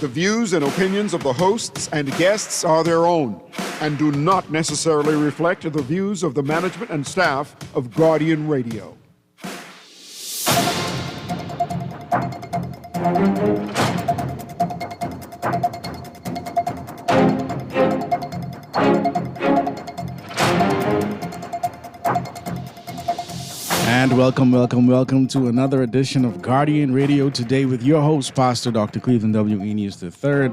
The views and opinions of the hosts and guests are their own and do not necessarily reflect the views of the management and staff of Guardian Radio. And welcome to another edition of Guardian Radio today with your host, Pastor Dr. Cleveland W. Eneas III,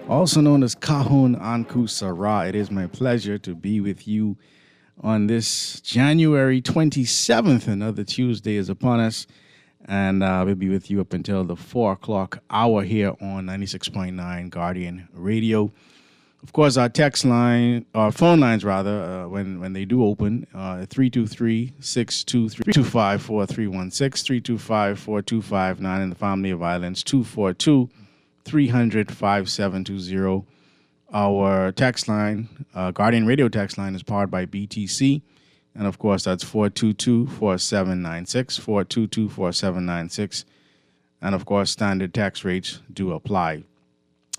also known as Kahun Anku Sarah. It is my pleasure to be with you on this January 27th. Another Tuesday is upon us, and we'll be with you up until the 4 o'clock hour here on 96.9 Guardian Radio. Of course, our text line, our phone lines rather, when they do open, 323-623-254-316, 325-4259 in the family of violence, 242-300-5720. Our text line, Guardian Radio text line, is powered by BTC. And of course, that's 422-4796, 422-4796. And of course, standard text rates do apply.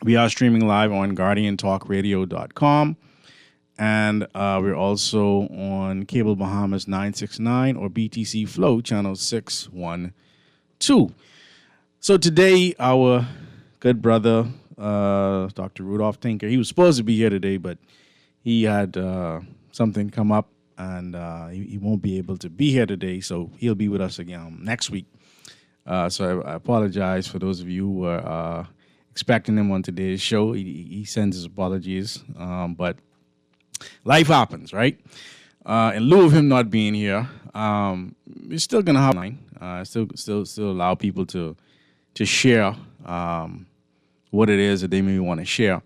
We are streaming live on GuardianTalkRadio.com, and we're also on Cable Bahamas 969 or BTC Flow channel 612. So today, our good brother, Dr. Rudolph Tinker, he was supposed to be here today, but he had something come up, and he won't be able to be here today, so he'll be with us again next week. So I apologize for those of you who are expecting him on today's show. He sends his apologies, but life happens, right? In lieu of him not being here, we're still gonna have line. Still allow people to share what it is that they may want to share.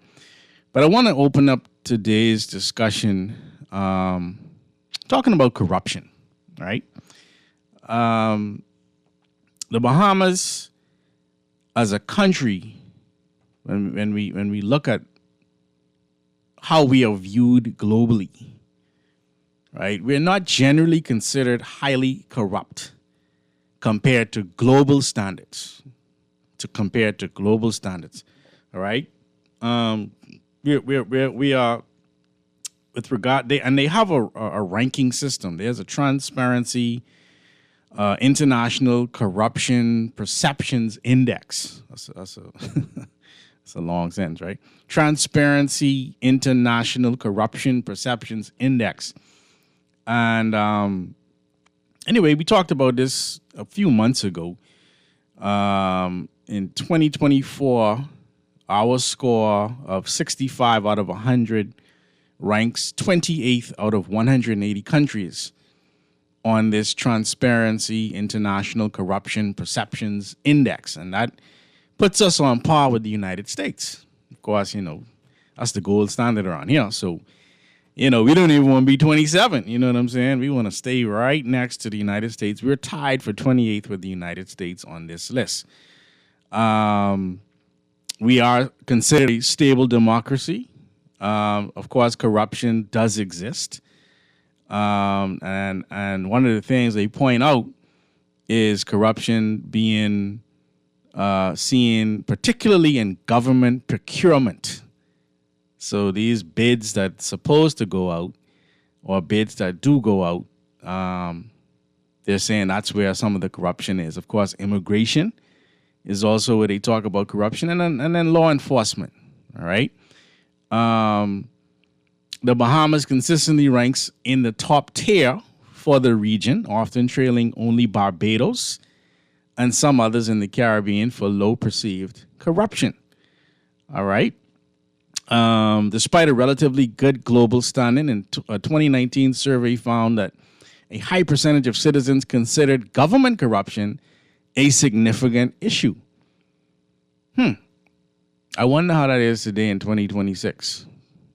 But I want to open up today's discussion talking about corruption, right? The Bahamas, as a country, when we look at how we are viewed globally, right? We're not generally considered highly corrupt compared to global standards. All right. We are with regard they have a ranking system. There's a Transparency International Corruption Perceptions Index. That's it's a long sentence, right? Transparency International Corruption Perceptions Index. And anyway, we talked about this a few months ago. In 2024, our score of 65 out of 100 ranks 28th out of 180 countries on this Transparency International Corruption Perceptions Index. And that puts us on par with the United States. Of course, that's the gold standard around here. So, we don't even want to be 27. You know what I'm saying? We want to stay right next to the United States. We're tied for 28th with the United States on this list. We are considered a stable democracy. Of course, corruption does exist. And one of the things they point out is corruption being seen particularly in government procurement. So these bids that's supposed to go out or bids that do go out, they're saying that's where some of the corruption is. Of course, immigration is also where they talk about corruption, and then law enforcement, all right? The Bahamas consistently ranks in the top tier for the region, often trailing only Barbados and some others in the Caribbean for low perceived corruption. All right. Despite a relatively good global standing, a 2019 survey found that a high percentage of citizens considered government corruption a significant issue. I wonder how that is today in 2026.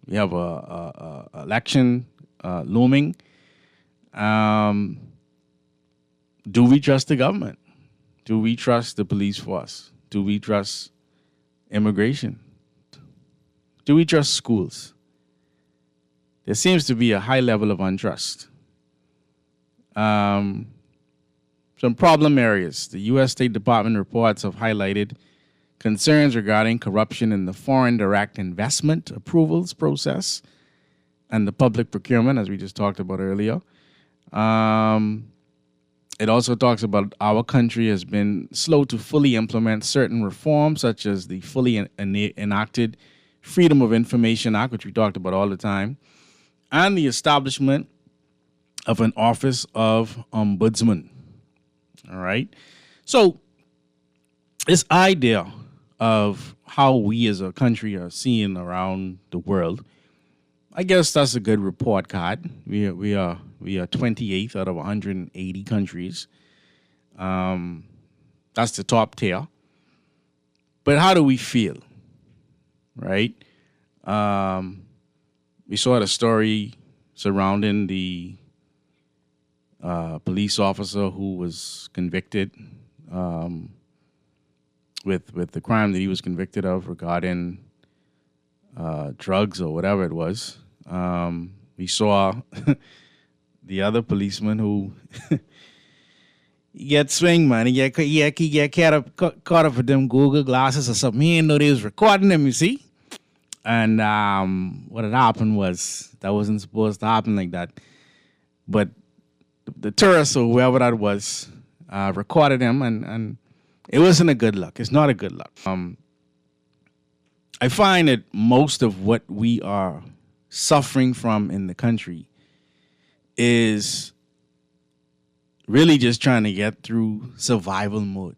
We have a election looming. Do we trust the government? Do we trust the police force? Do we trust immigration? Do we trust schools? There seems to be a high level of untrust. Some problem areas. The U.S. State Department reports have highlighted concerns regarding corruption in the foreign direct investment approvals process and the public procurement, as we just talked about earlier. It also talks about our country has been slow to fully implement certain reforms, such as the fully enacted Freedom of Information Act, which we talked about all the time, and the establishment of an Office of Ombudsman. All right. So this idea of how we as a country are seen around the world, I guess that's a good report card. We are 28th out of 180 countries. That's the top tier. But how do we feel? Right? We saw the story surrounding the police officer who was convicted with the crime that he was convicted of regarding drugs or whatever it was. We saw the other policeman who he get swing money. He get caught up with them Google glasses or something. He didn't know they was recording them, you see. And what had happened was that wasn't supposed to happen like that. But the tourist or whoever that was recorded him, and it wasn't a good look. It's not a good look. I find that most of what we are suffering from in the country is really just trying to get through survival mode.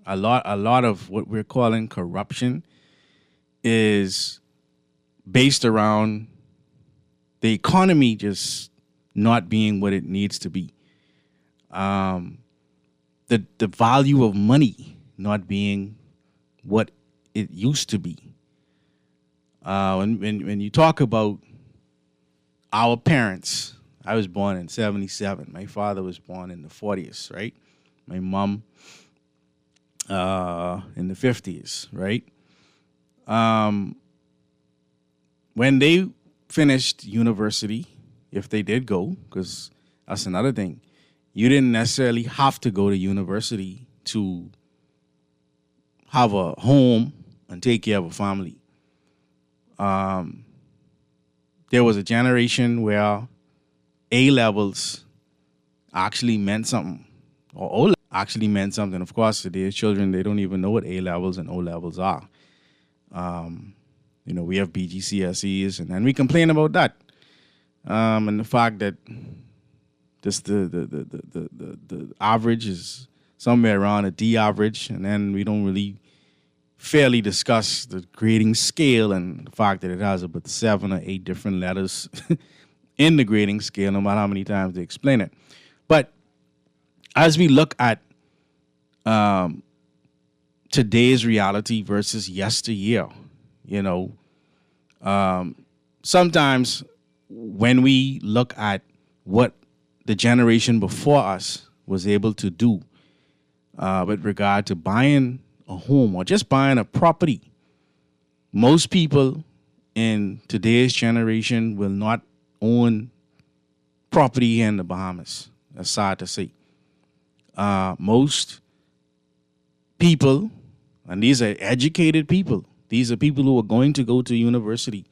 A lot of what we're calling corruption is based around the economy just not being what it needs to be. The value of money not being what it used to be. When you talk about our parents, I was born in 1977. My father was born in the 1940s, right? My mom in the 1950s, right? When they finished university, if they did go, because that's another thing, you didn't necessarily have to go to university to have a home and take care of a family. There was a generation where A-levels actually meant something, or O-levels actually meant something. Of course, today's children, they don't even know what A-levels and O-levels are. We have BGCSEs, and we complain about that. And the fact that just the average is somewhere around a D average, and then we don't really fairly discuss the grading scale and the fact that it has about 7 or 8 different letters in the grading scale, no matter how many times they explain it. But as we look at today's reality versus yesteryear, sometimes when we look at what the generation before us was able to do with regard to buying a home or just buying a property, most people in today's generation will not own property in the Bahamas. That's sad to say. Most people, and these are educated people, these are people who are going to go to university.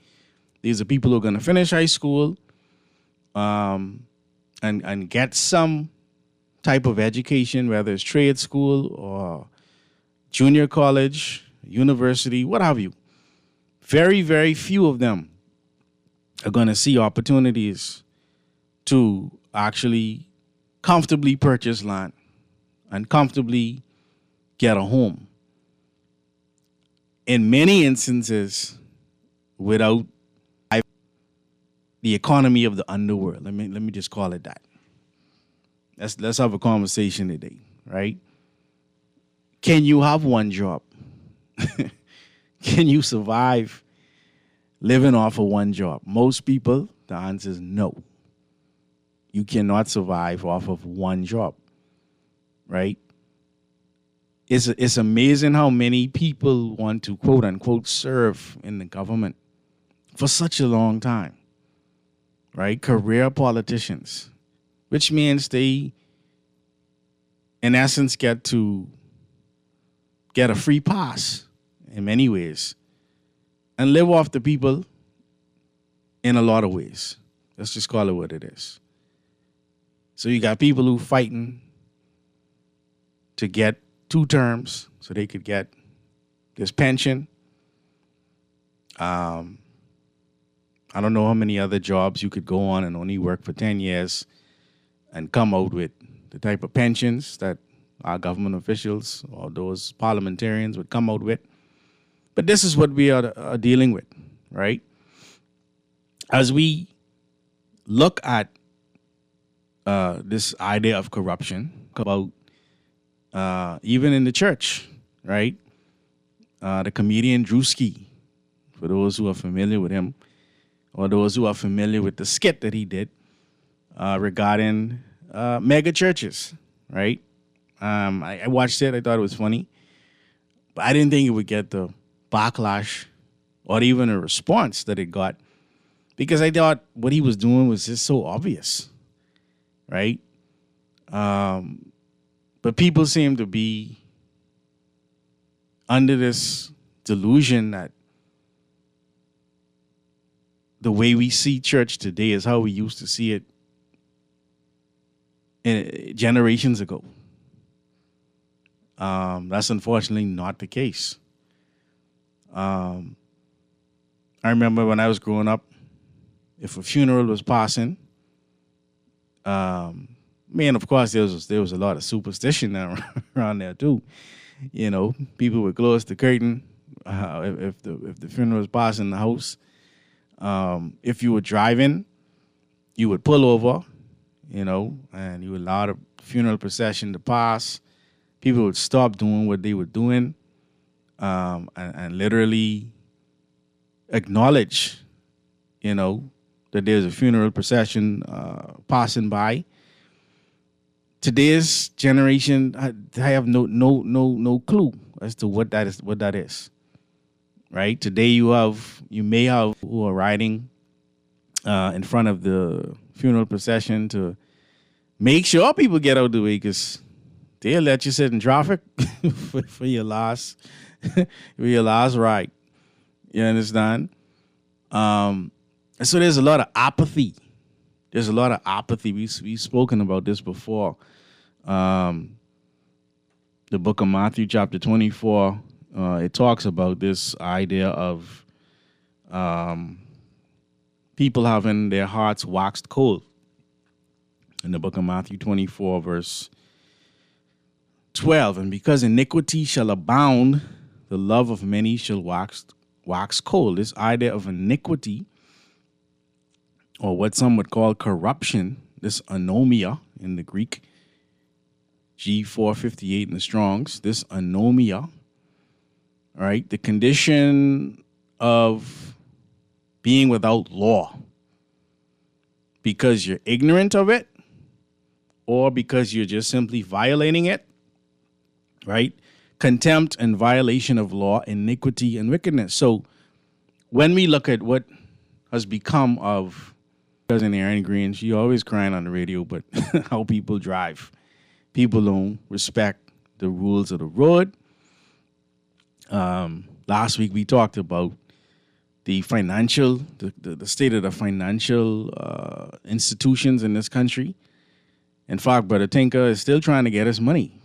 These are people who are going to finish high school and get some type of education, whether it's trade school or junior college, university, what have you. Very, very few of them are going to see opportunities to actually comfortably purchase land and comfortably get a home. In many instances, without the economy of the underworld. Let me just call it that. Let's have a conversation today, right? Can you have one job? Can you survive living off of one job? Most people, the answer is no. You cannot survive off of one job, right? It's amazing how many people want to, quote unquote, serve in the government for such a long time, right? Career politicians, which means they, in essence, get a free pass in many ways and live off the people in a lot of ways. Let's just call it what it is. So you got people who fighting to get 2 terms so they could get this pension. I don't know how many other jobs you could go on and only work for 10 years and come out with the type of pensions that our government officials or those parliamentarians would come out with. But this is what we are dealing with, right? As we look at this idea of corruption, about even in the church, right? The comedian Drewski, for those who are familiar with him, or those who are familiar with the skit that he did regarding mega churches, right? I watched it. I thought it was funny. But I didn't think it would get the backlash or even a response that it got, because I thought what he was doing was just so obvious, right? But people seem to be under this delusion that the way we see church today is how we used to see it generations ago. That's unfortunately not the case. I remember when I was growing up, if a funeral was passing, man, of course there was a lot of superstition around there too. You know, people would close the curtain if the funeral was passing the house. If you were driving, you would pull over, you know, and you would allow the funeral procession to pass. People would stop doing what they were doing and literally acknowledge, you know, that there's a funeral procession passing by. Today's generation, I have no clue as to what that is. Right? Today you may have who are riding in front of the funeral procession to make sure people get out of the way, because they'll let you sit in traffic for your last ride. You understand? So there's a lot of apathy. We've spoken about this before. The book of Matthew, chapter 24, it talks about this idea of people having their hearts waxed cold. In the book of Matthew 24, verse 12, and because iniquity shall abound, the love of many shall wax cold. This idea of iniquity, or what some would call corruption, this anomia in the Greek, G458 in the Strongs, this anomia, all right, the condition of being without law because you're ignorant of it or because you're just simply violating it, right? Contempt and violation of law, iniquity and wickedness. So when we look at what has become of Cousin Erin Green, she always crying on the radio, but how people drive. People don't respect the rules of the road. Last week we talked about the financial, the state of the financial institutions in this country. In fact, Brother Tinker is still trying to get his money.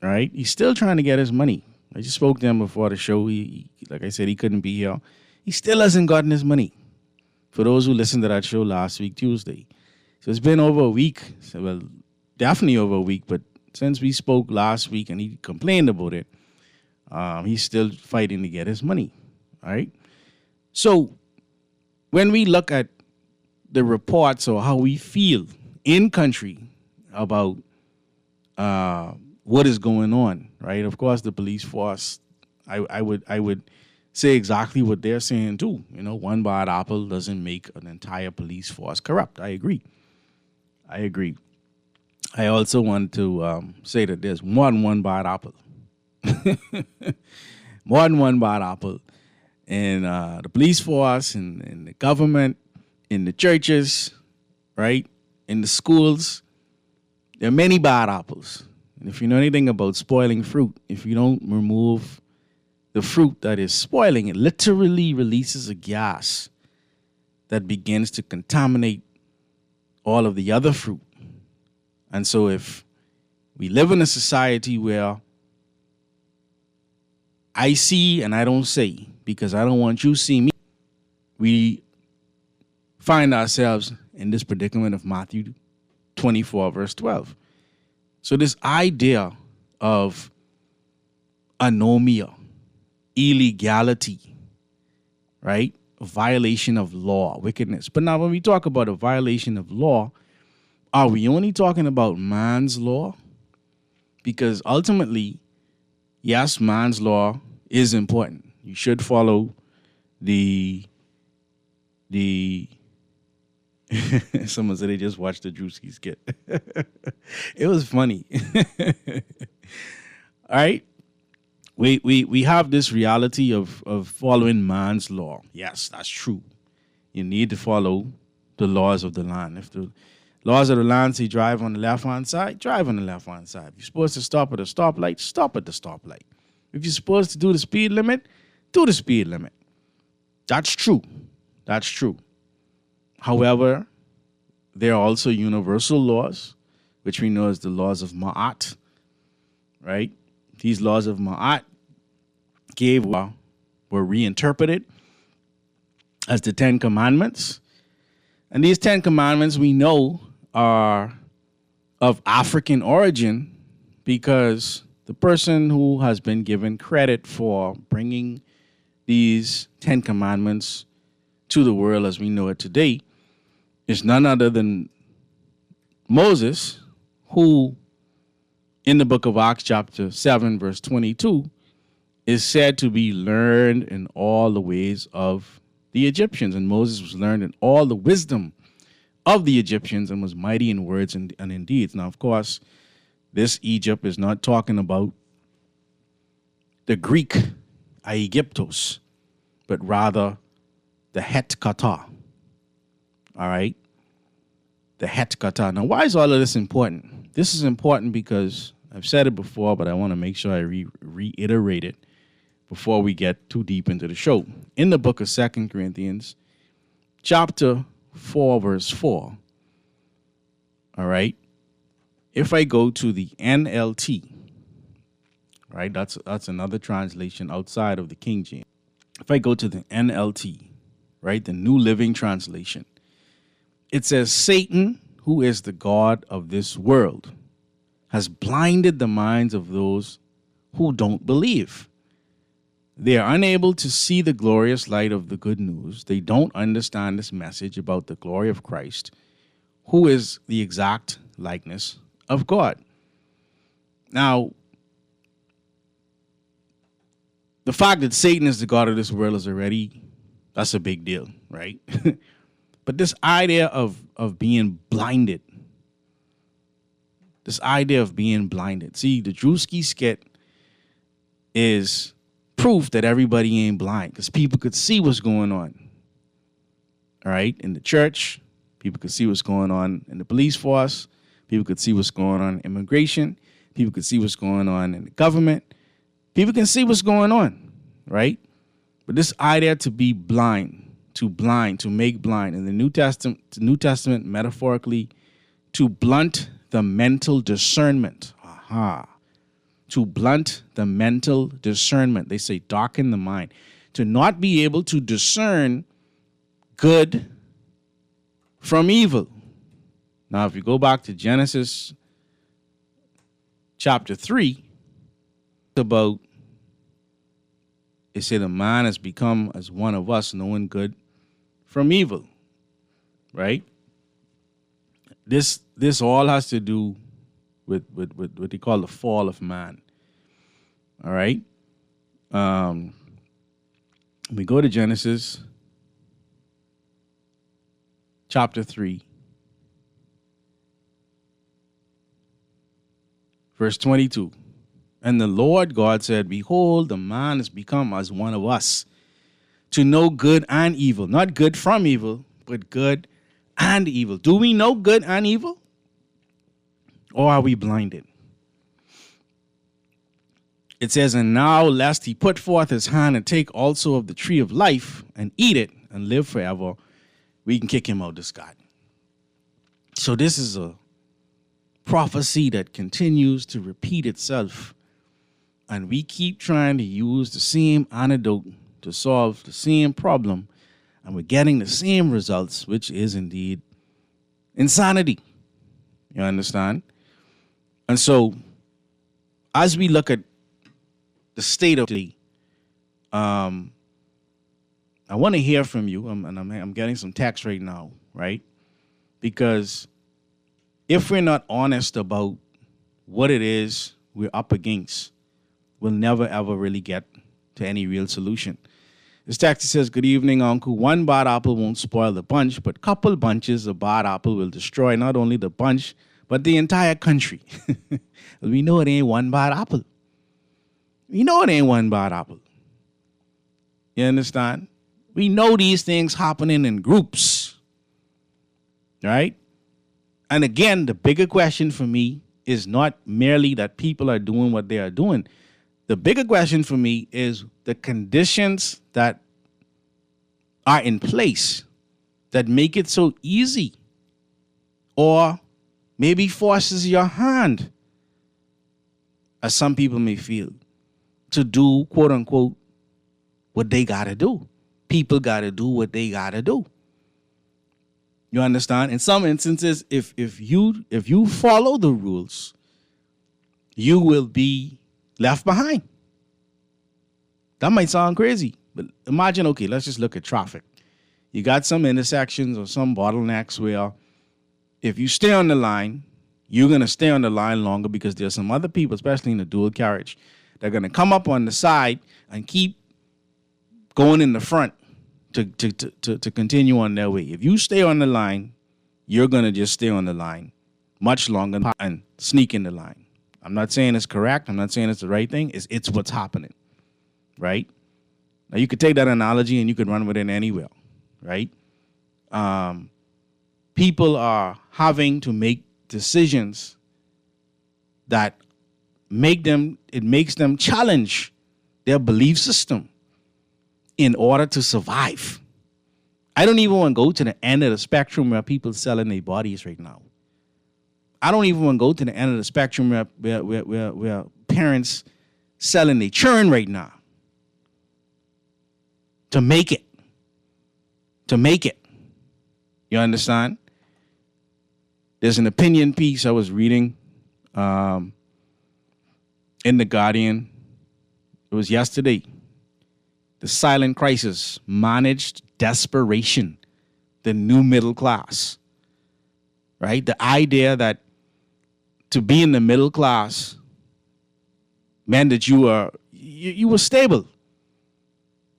All right? He's still trying to get his money. I just spoke to him before the show. He like I said, he couldn't be here. He still hasn't gotten his money. For those who listened to that show last week, Tuesday. So it's been over a week. So, well, definitely over a week. But since we spoke last week and he complained about it, he's still fighting to get his money. All right? So when we look at the reports or how we feel in country about what is going on, right? Of course, the police force, I would say exactly what they're saying too. You know, one bad apple doesn't make an entire police force corrupt. I agree. I also want to say that there's more than one bad apple. More than one bad apple in the police force, in the government, in the churches, right? In the schools. There are many bad apples. And if you know anything about spoiling fruit, if you don't remove the fruit that is spoiling, it literally releases a gas that begins to contaminate all of the other fruit. And so if we live in a society where I see and I don't say, because I don't want you to see me, we find ourselves in this predicament of Matthew 24, verse 12. So this idea of anomia, illegality, right? A violation of law, wickedness. But now when we talk about a violation of law, are we only talking about man's law? Because ultimately, yes, man's law is important. You should follow the someone said they just watched the Drewski skit. It was funny. All right. We have this reality of following man's law. Yes, that's true. You need to follow the laws of the land. If the laws of the land say drive on the left-hand side, drive on the left-hand side. If you're supposed to stop at a stoplight, stop at the stoplight. If you're supposed to do the speed limit, do the speed limit. That's true. That's true. However, there are also universal laws, which we know as the laws of Ma'at, right? These laws of Ma'at were reinterpreted as the Ten Commandments. And these Ten Commandments we know are of African origin because the person who has been given credit for bringing these Ten Commandments to the world as we know it today is none other than Moses, who in the book of Acts chapter 7 verse 22 is said to be learned in all the ways of the Egyptians. And Moses was learned in all the wisdom of the Egyptians and was mighty in words and in deeds. Now, of course, this Egypt is not talking about the Greek Aegyptos, but rather the Het Kata. All right? The Het Kata. Now, why is all of this important? This is important because I've said it before, but I want to make sure I reiterate it before we get too deep into the show. In the book of 2 Corinthians, chapter 4, verse 4, all right, if I go to the NLT, right, that's another translation outside of the King James. If I go to the NLT, right, the New Living Translation, it says, Satan, who is the god of this world, has blinded the minds of those who don't believe. They are unable to see the glorious light of the good news. They don't understand this message about the glory of Christ, who is the exact likeness of God. Now, the fact that Satan is the god of this world is already, that's a big deal, right? But this idea of being blinded, see, the Drewski skit is proof that everybody ain't blind because people could see what's going on. All right, in the church, people could see what's going on in the police force. People could see what's going on in immigration. People could see what's going on in the government. People can see what's going on, right? But this idea to be blind, to make blind in the New Testament metaphorically, to blunt the mental discernment. To blunt the mental discernment. They say darken the mind. To not be able to discern good from evil. Now, if you go back to Genesis chapter 3, about, it said a man has become as one of us, knowing good from evil, right? This all has to do with what they call the fall of man. All right? We go to Genesis chapter 3, verse 22. And the Lord God said, Behold, the man has become as one of us, to know good and evil. Not good from evil, but good and evil. Do we know good and evil? Or are we blinded? It says, and now lest he put forth his hand and take also of the tree of life and eat it and live forever, we can kick him out of Scott. So this is a prophecy that continues to repeat itself. And we keep trying to use the same antidote to solve the same problem. And we're getting the same results, which is indeed insanity. You understand? And so, as we look at the state of the, I want to hear from you, and I'm getting some text right now, right? Because if we're not honest about what it is we're up against, we'll never, ever really get to any real solution. This text says, good evening, Uncle. One bad apple won't spoil the bunch, but couple bunches of bad apple will destroy not only the bunch, but the entire country. We know it ain't one bad apple. We know it ain't one bad apple. You understand? We know these things happening in groups. Right? And again, the bigger question for me is not merely that people are doing what they are doing. The bigger question for me is the conditions that are in place that make it so easy or maybe forces your hand, as some people may feel, to do, quote unquote, what they got to do. People got to do what they got to do. You understand? In some instances, if you follow the rules, you will be left behind. That might sound crazy, but imagine, okay, let's just look at traffic. You got some intersections or some bottlenecks where if you stay on the line, you're going to stay on the line longer because there's some other people, especially in the dual carriage, they're going to come up on the side and keep going in the front to continue on their way. If you stay on the line, you're going to just stay on the line much longer and sneak in the line. I'm not saying it's correct. I'm not saying it's the right thing. It's what's happening, right? Now, you could take that analogy and you could run with it anywhere, right? People are having to make decisions that makes them challenge their belief system in order to survive. I don't even want to go to the end of the spectrum where people selling their bodies right now. I don't even want to go to the end of the spectrum where parents selling their churn right now to make it. You understand? There's an opinion piece I was reading in The Guardian. It was yesterday. The silent crisis, managed desperation, the new middle class, right? The idea that to be in the middle class meant that you were stable.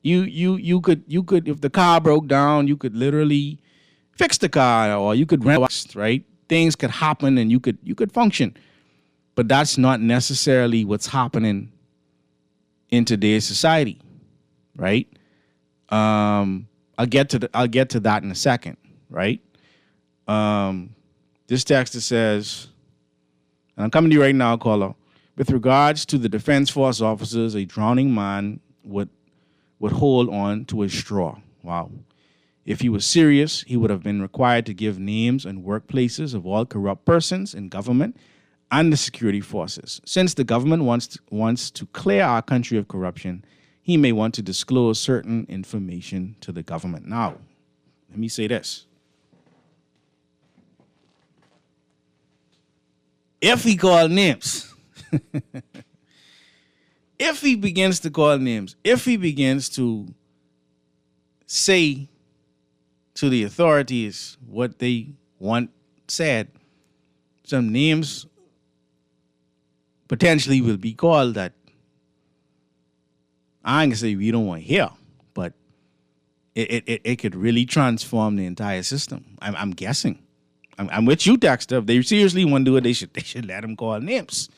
You could if the car broke down, you could literally fix the car, or you could rent, right? Things could happen and you could function. But that's not necessarily what's happening in today's society, right? I'll get to that in a second, right? This text says, and I'm coming to you right now, caller. With regards to the Defense Force officers, a drowning man would hold on to a straw. Wow. If he was serious, he would have been required to give names and workplaces of all corrupt persons in government and the security forces. Since the government wants to clear our country of corruption, he may want to disclose certain information to the government. Now, let me say this. If he called names, if he begins to call names, if he begins to say to the authorities what they want said, some names potentially will be called that I ain't gonna say we don't want to hear, but it could really transform the entire system. I'm guessing. I'm with you, Dexter. If they seriously want to do it, they should let them call names.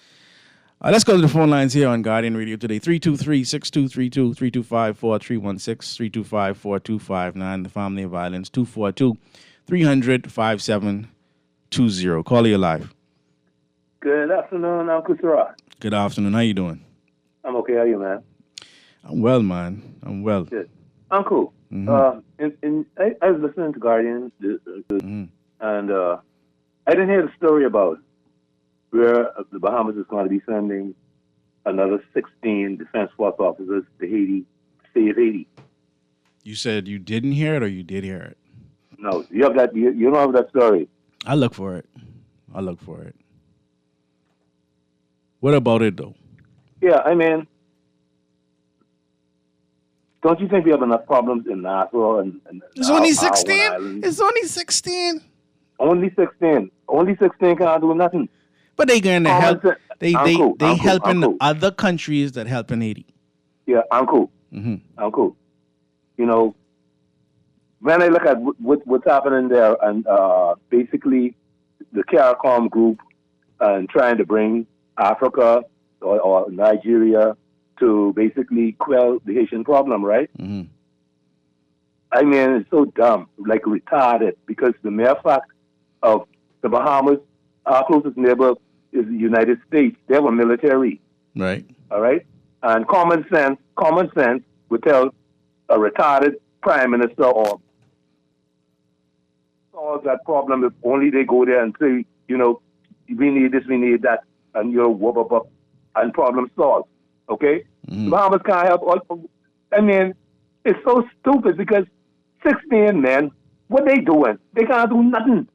Let's go to the phone lines here on Guardian Radio today. 323-6232, 325-4316, 325-4259. The Family of Violence, 242-300-5720. Call you live. Good afternoon, Uncle Sarah. Good afternoon. How you doing? I'm okay. How are you, man? I'm well, man. I'm well. Good. I'm cool. I was listening to Guardian, and I didn't hear the story about where the Bahamas is going to be sending another 16 Defense Force officers to Haiti, to save Haiti. You said you didn't hear it or you did hear it? No, you have that. You don't have that story. I'll look for it. I'll look for it. What about it, though? Yeah, I mean, don't you think we have enough problems in Nassau and It's only our 16? island? It's only 16? Only 16. Only 16 can't do nothing. But they going to help. Common sense. They helping Uncle. other countries that help in Haiti. Yeah, I'm cool. Mm-hmm. I'm cool. You know, when I look at what's happening there, and basically the CARICOM group and trying to bring Africa or Nigeria to basically quell the Haitian problem, right? Mm-hmm. I mean, it's so dumb, like retarded, because the mere fact of the Bahamas, our closest neighbor is the United States. They have a military, Right. all right? And common sense would tell a retarded prime minister or solve that problem if only they go there and say, you know, we need this, we need that, and whoop up, and problem solved. Okay? Mm-hmm. The Bahamas can't help. I mean, it's so stupid because 16 men, what they doing? They can't do nothing.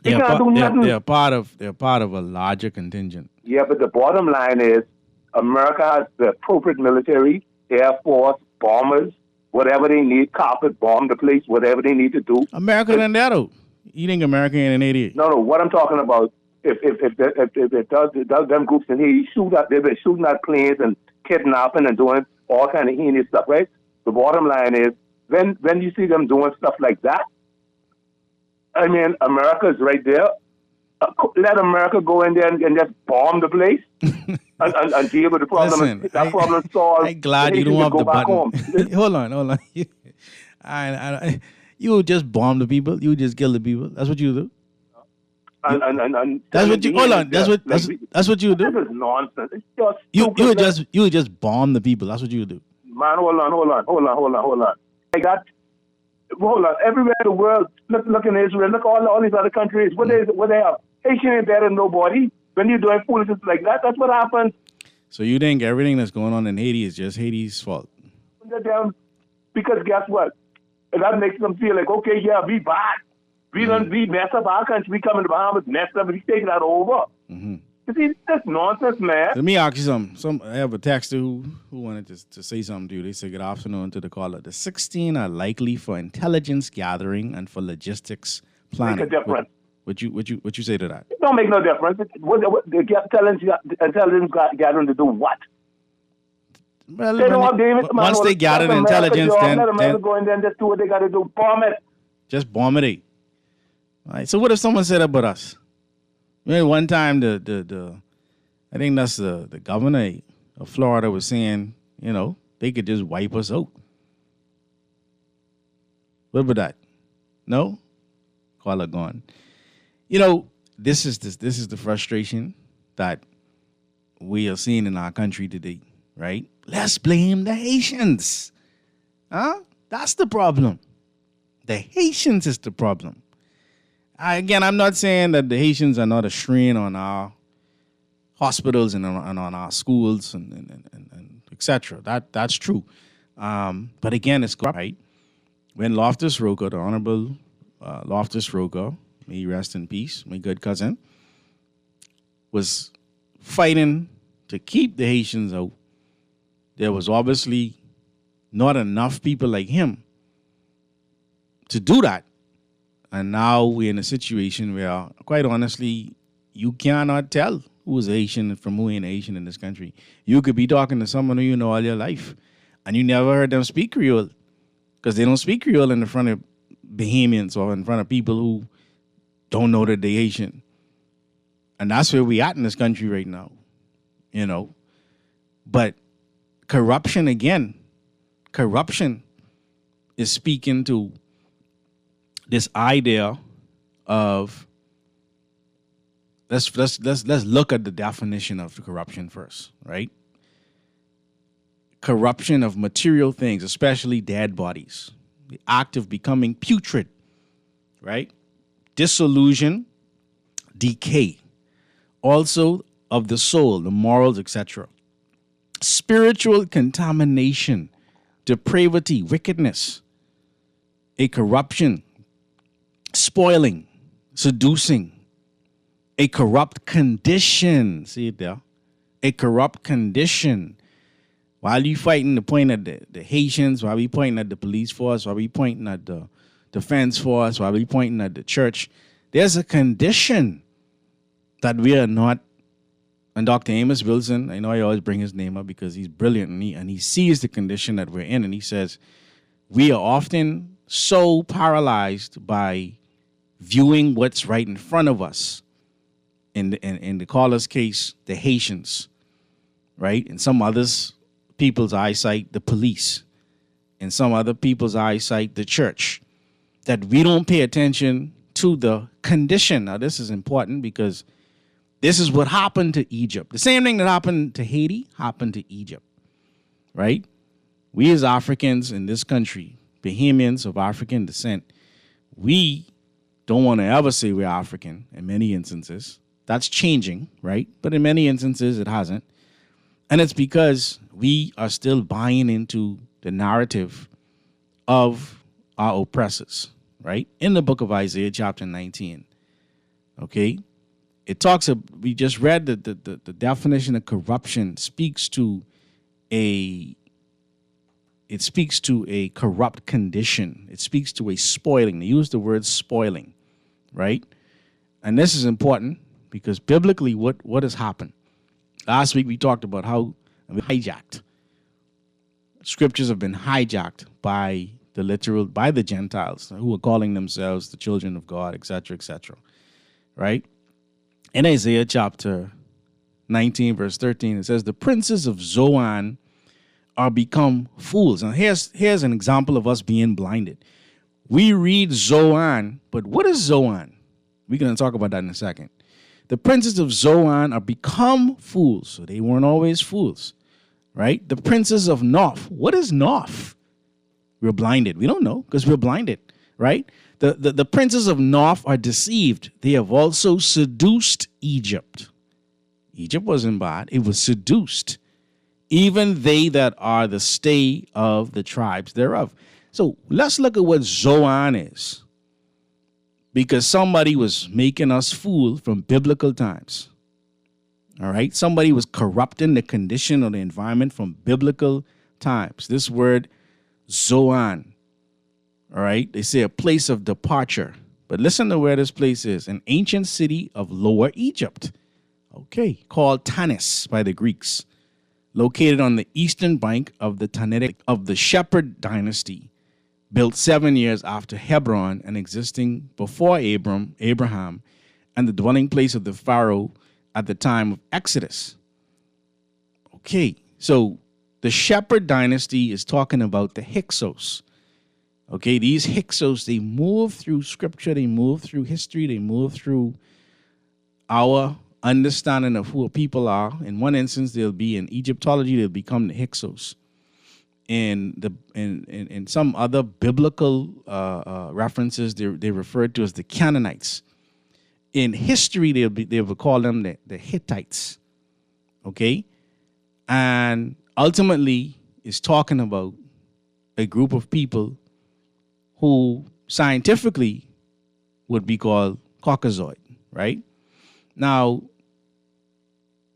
They can't do nothing. They're part of a larger contingent. Yeah, but the bottom line is America has the appropriate military, air force, bombers, whatever they need, carpet bomb the place, whatever they need to do. America than that, though. You think America ain't an idiot? No, what I'm talking about, if them groups in Haiti they've been shooting at planes and kidnapping and doing all kind of heinous stuff, right? The bottom line is, when you see them doing stuff like that, I mean, America's right there. Let America go in there and just bomb the place and deal with the problem. Listen, that problem solved. I'm glad you don't have the button. Hold on. You would just bomb the people. You would just kill the people. That's what you do. And that's what you. Hold on. That's what you do. This is nonsense. It's just you would just bomb the people. That's what you do. Man, hold on. Hold on. Everywhere in the world, look in Israel, look all these other countries. What they have? Haitian ain't better than nobody. When you're doing foolishness like that, that's what happens. So you think everything that's going on in Haiti is just Haiti's fault? Because guess what? That makes them feel like, okay, yeah, we bad. We messed up our country. We come in the Bahamas, messed up, and we taking that over. Mm-hmm. You see, that's nonsense, man. Let me ask you something. I have a texter who wanted to say something to you. They said, good afternoon to the caller. The 16 are likely for intelligence gathering and for logistics planning. Make a difference. What you say to that? It don't make no difference. What they get intelligence gathering to do what? Well, They don't have once they gathered intelligence, then let them go in there and just do what they got to do. Bomb it. Just bomb it. All right. So what if someone said about us? One time the I think that's the governor of Florida was saying, they could just wipe us out. What about that? No? Caller gone. This is the frustration that we are seeing in our country today, right? Let's blame the Haitians. Huh? That's the problem. The Haitians is the problem. I'm not saying that the Haitians are not a strain on our hospitals and on our schools and etc. That's true. But again, it's right. When Loftus Roca, the Honorable Loftus Roca, may he rest in peace, my good cousin, was fighting to keep the Haitians out, there was obviously not enough people like him to do that. And now we're in a situation where, quite honestly, you cannot tell who is Haitian from who ain't Haitian in this country. You could be talking to someone who you know all your life, and you never heard them speak Creole, because they don't speak Creole in front of Bahamians or in front of people who don't know that they're Haitian. And that's where we at in this country right now, But corruption is speaking to this idea of let's look at the definition of corruption first, right? corruption of material things, especially dead bodies, the act of becoming putrid, right? Dissolution, decay, also of the soul, the morals, etc. Spiritual contamination, depravity, wickedness, a corruption, spoiling, seducing, a corrupt condition. See it there? A corrupt condition. While you fighting to point at the Haitians, while we pointing at the police force, while we pointing at the defense force, while we pointing at the church, there's a condition that we are not. And Dr. Amos Wilson, I know I always bring his name up because he's brilliant, and he sees the condition that we're in, and he says, we are often so paralyzed by viewing what's right in front of us. In the caller's case, the Haitians, right? In some others people's eyesight, the police. In some other people's eyesight, the church. That we don't pay attention to the condition. Now, this is important because this is what happened to Egypt. The same thing that happened to Haiti happened to Egypt, right? We as Africans in this country, Bahamians of African descent, we don't want to ever say we're African in many instances. That's changing, right? But in many instances, it hasn't. And it's because we are still buying into the narrative of our oppressors, right? In the book of Isaiah, chapter 19, okay? It talks, we just read that the definition of corruption speaks to a corrupt condition. It speaks to a spoiling. They use the word spoiling, right? And this is important because biblically, what has happened? Last week we talked about how hijacked. Scriptures have been hijacked by the Gentiles who are calling themselves the children of God, etc., right? In Isaiah chapter 19, verse 13, it says, the princes of Zoan are become fools. Now, here's an example of us being blinded. We read Zoan, but what is Zoan? We're going to talk about that in a second. The princes of Zoan are become fools. So they weren't always fools, right? The princes of Noph. What is Noph? We're blinded. We don't know because we're blinded, right? The princes of Noph are deceived. They have also seduced Egypt. Egypt wasn't bad. It was seduced. Even they that are the stay of the tribes thereof. So let's look at what Zoan is. Because somebody was making us fool from biblical times. All right? Somebody was corrupting the condition of the environment from biblical times. This word, Zoan. All right? They say a place of departure. But listen to where this place is. An ancient city of Lower Egypt. Okay. Called Tanis by the Greeks. Located on the eastern bank of the Tannitic of the Shepherd dynasty. Built 7 years after Hebron and existing before Abraham, and the dwelling place of the Pharaoh at the time of Exodus. Okay, so the Shepherd dynasty is talking about the Hyksos. Okay, these Hyksos, they move through scripture, they move through history, they move through our understanding of who people are. In one instance, they'll be in Egyptology, they'll become the Hyksos. In some other biblical references, they referred to as the Canaanites. In history, they will call them the Hittites. Okay, and ultimately, it's talking about a group of people who scientifically would be called Caucasoid. Right now,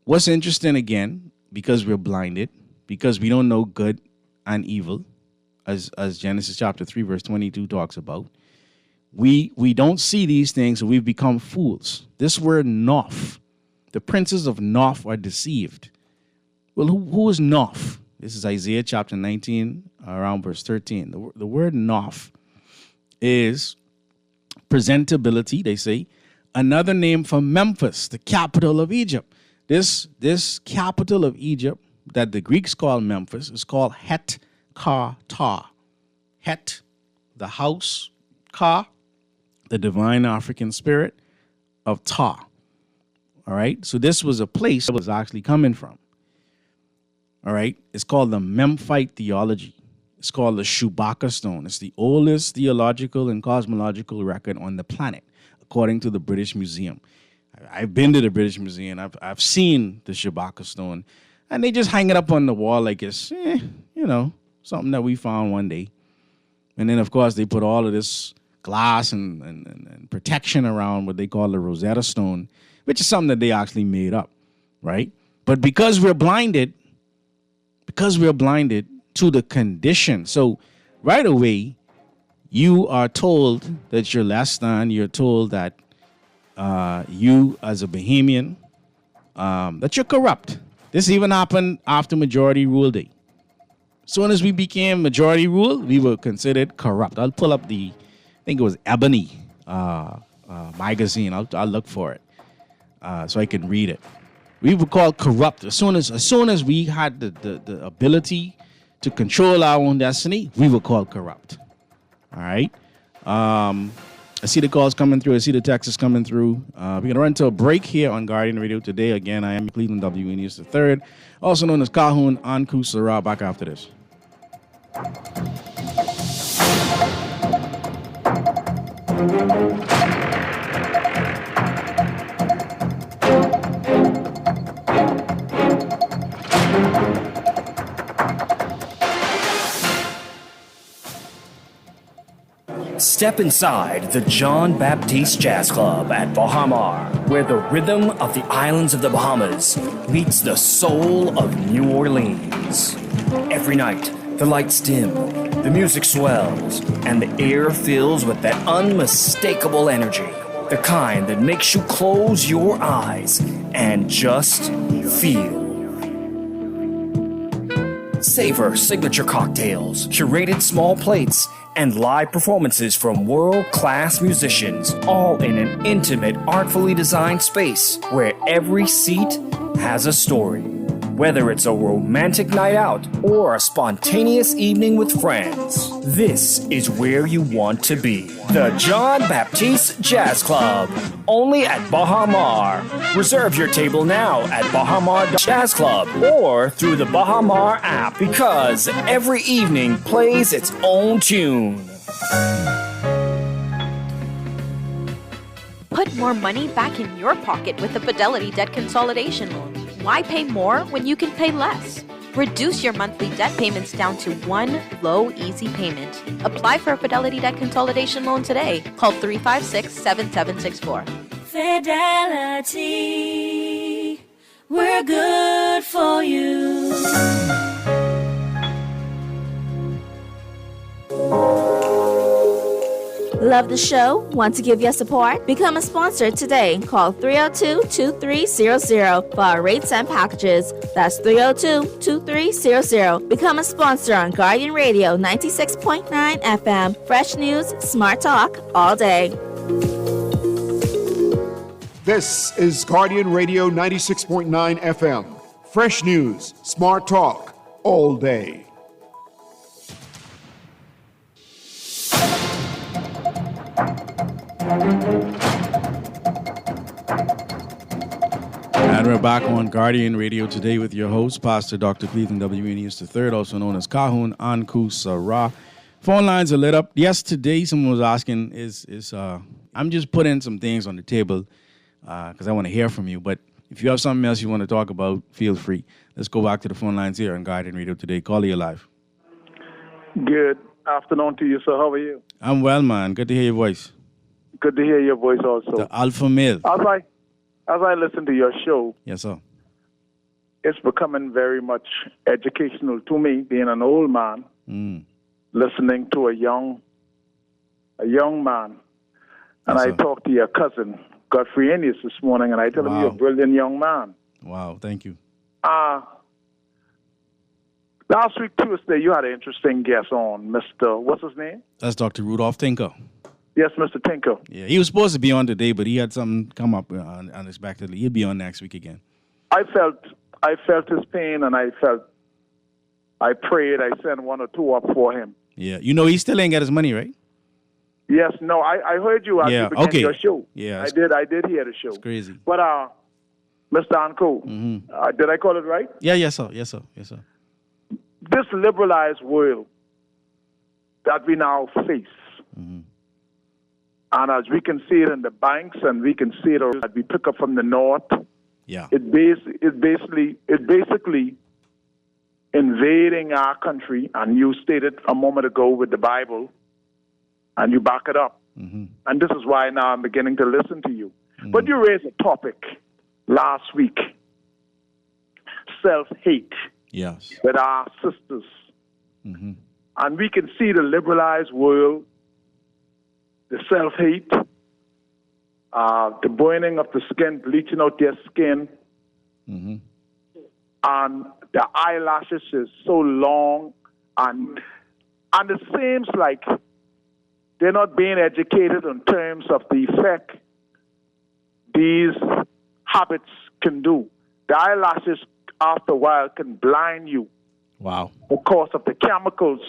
what's interesting again, because we're blinded, because we don't know good and evil, as Genesis chapter 3, verse 22 talks about. We don't see these things, so we've become fools. This word Noph, the princes of Noph are deceived. Well, who is Noph? This is Isaiah chapter 19, around verse 13. The word Noph is presentability, they say, another name for Memphis, the capital of Egypt. This capital of Egypt that the Greeks call Memphis is called Het-Ka-Ta. Het, the house, Ka, the divine African spirit of Ta. All right, so this was a place that was actually coming from. all right? It's called the Memphite theology. It's called the Chewbacca Stone. It's the oldest theological and cosmological record on the planet, according to the British Museum. I've been to the British Museum. I've seen the Chewbacca Stone, and they just hang it up on the wall like it's, something that we found one day. And then, of course, they put all of this glass and protection around what they call the Rosetta Stone, which is something that they actually made up, right? But because we're blinded to the condition. So right away, you are told that you're less than. You're told that you, as a Bahamian, that you're corrupt. This even happened after Majority Rule Day. As soon as we became Majority Rule, we were considered corrupt. I'll pull up I think it was Ebony magazine. I'll look for it so I can read it. We were called corrupt. As soon as we had the ability to control our own destiny, we were called corrupt. All right. I see the calls coming through. I see the texts coming through. We're going to run to a break here on Guardian Radio today. Again, I am Cleveland W. News III, also known as Calhoun Anku Sarah. Back after this. Step inside the John Baptiste Jazz Club at Baha Mar, where the rhythm of the islands of the Bahamas meets the soul of New Orleans. Every night, the lights dim, the music swells, and the air fills with that unmistakable energy, the kind that makes you close your eyes and just feel. Savor signature cocktails, curated small plates, and live performances from world-class musicians, all in an intimate, artfully designed space where every seat has a story. Whether it's a romantic night out or a spontaneous evening with friends, this is where you want to be. The John Baptiste Jazz Club, only at Baha Mar. Reserve your table now at Baha Mar Jazz Club or through the Baha Mar app, because every evening plays its own tune. Put more money back in your pocket with the Fidelity Debt Consolidation Loan. Why pay more when you can pay less? Reduce your monthly debt payments down to one low, easy payment. Apply for a Fidelity Debt Consolidation Loan today. Call 356-7764. Fidelity, we're good for you. Love the show? Want to give your support? Become a sponsor today. Call 302-2300 for our rates and packages. That's 302-2300. Become a sponsor on Guardian Radio 96.9 FM. Fresh news, smart talk, all day. This is Guardian Radio 96.9 FM. Fresh news, smart talk, all day. And we're back on Guardian Radio today with your host, Pastor Dr. Cleveland W. News III, also known as Calhoun Anku Sarah. Phone lines are lit up. Yes, today someone was asking, I'm just putting some things on the table because I want to hear from you. But if you have something else you want to talk about, feel free. Let's go back to the phone lines here on Guardian Radio today. Call you live. Good afternoon to you, sir. How are you? I'm well, man. Good to hear your voice. Good to hear your voice also. The alpha male. As I listen to your show, Yes, sir. it's becoming very much educational to me, being an old man, listening to a young man. And Yes, I sir. talked to your cousin, Godfrey Ennis, this morning, and I tell him Wow. you're a brilliant young man. Wow, thank you. Last week, Tuesday, you had an interesting guest on, Mr. What's his name? That's Dr. Rudolph Tinker. Yes, Mr. Tinker. Yeah, he was supposed to be on today, but he had something come up unexpectedly. He'll be on next week again. I felt his pain, and I prayed, I sent one or two up for him. Yeah, you know he still ain't got his money, right? Yes, no, I heard you as Yeah, you began okay. your show. Yeah, I did hear the show. It's crazy. But Mr. Anko, did I call it right? Yeah, yes, sir. Yes, sir. Yes, sir. this liberalized world that we now face, and as we can see it in the banks, and we can see it that we pick up from the north, it basically invading our country, and you stated a moment ago with the Bible, and you back it up. And this is why now I'm beginning to listen to you. But you raised a topic last week, self-hate with our sisters. And we can see the liberalized world, the self-hate, the burning of the skin, bleaching out their skin, and the eyelashes is so long, and it seems like they're not being educated in terms of the effect these habits can do. The eyelashes, after a while, can blind you. Wow. Because of the chemicals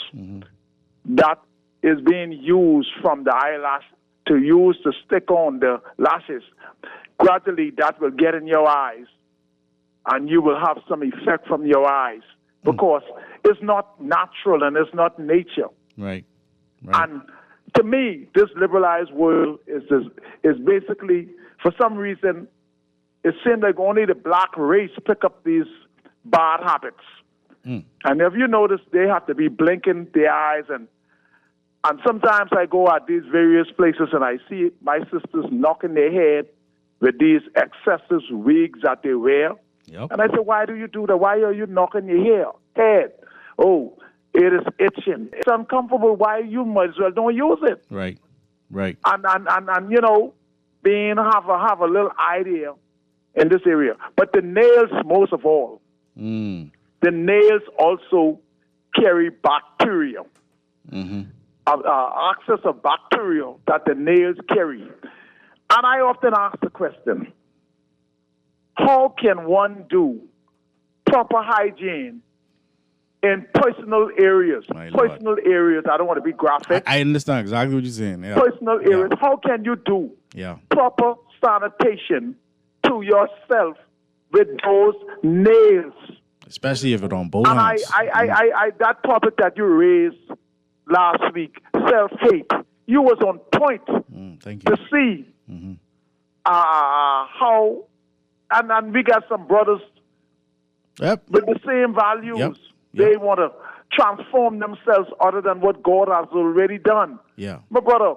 that is being used from the eyelash to use to stick on the lashes. Gradually, that will get in your eyes, and you will have some effect from your eyes because it's not natural and it's not nature. Right. And to me, this liberalized world is basically, for some reason, it seems like only the black race pick up these bad habits. And if you notice, they have to be blinking their eyes, and sometimes I go at these various places and I see my sisters knocking their head with these excessive wigs that they wear. And I say, why do you do that? Why are you knocking your head? Oh, it is itching. It's uncomfortable. Why you might as well don't use it. Right. And you know, have a little idea in this area. But the nails, most of all. The nails also carry bacteria, access of bacteria that the nails carry. And I often ask the question, how can one do proper hygiene in personal areas? Personal areas, I don't want to be graphic. I understand exactly what you're saying. Personal areas. How can you do proper sanitation to yourself with those nails? Especially if it's on both and hands. I that topic that you raised last week, self-hate, you was on point thank you. to see how, and we got some brothers with the same values. They want to transform themselves other than what God has already done. My brother,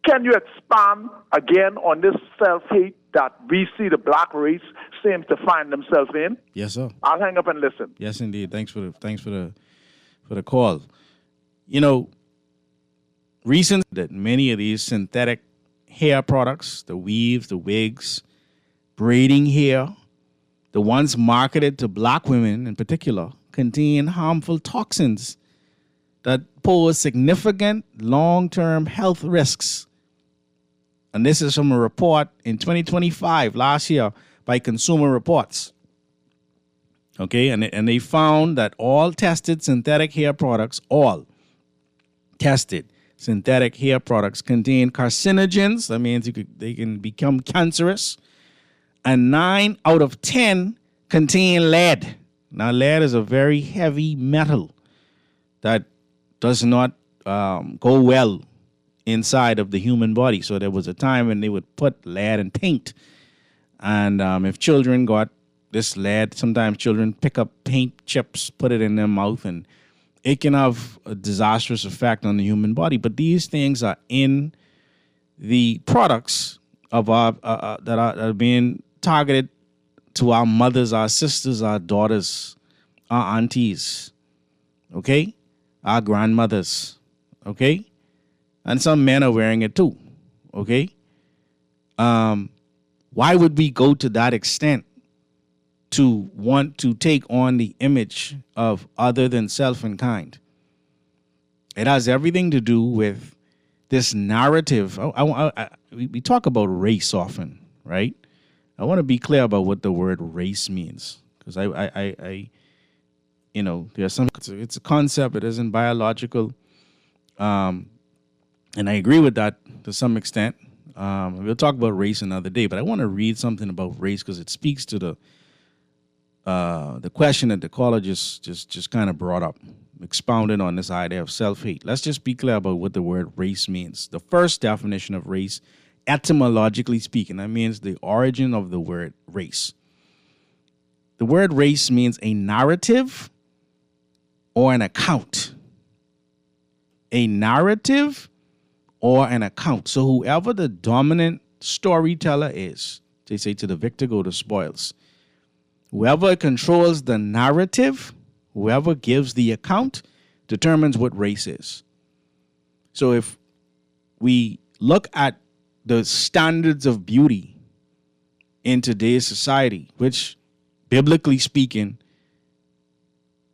can you expand again on this self-hate that we see the black race seems to find themselves in? Yes, sir. I'll hang up and listen. Yes, indeed. Thanks for the call. You know, recent that many of these synthetic hair products, the weaves, the wigs, braiding hair, the ones marketed to black women in particular, contain harmful toxins that pose significant long-term health risks. And this is from a report in 2025, last year, by Consumer Reports. Okay, and they found that all tested synthetic hair products, contain carcinogens. That means they can become cancerous. And 9 out of 10 contain lead. Now, lead is a very heavy metal that does not go well inside of the human body. So there was a time when they would put lead in paint. And if children got this lead, sometimes children pick up paint chips, put it in their mouth, and it can have a disastrous effect on the human body. But these things are in the products of our that are being targeted to our mothers, our sisters, our daughters, our aunties, okay? Our grandmothers, okay? And some men are wearing it too, okay? Why would we go to that extent to want to take on the image of other than self and kind? It has everything to do with this narrative. We talk about race often, right? I want to be clear about what the word race means, because I you know, there's some. It's a concept. It isn't biological, and I agree with that to some extent. We'll talk about race another day, but I want to read something about race because it speaks to the question that the caller just kind of brought up, expounded on this idea of self-hate. Let's just be clear about what the word race means. The first definition of race, etymologically speaking, that means the origin of the word race. The word race means a narrative or an account. A narrative or an account. So whoever the dominant storyteller is, they say to the victor go the spoils. Whoever controls the narrative, whoever gives the account, determines what race is. So if we look at the standards of beauty in today's society, which biblically speaking,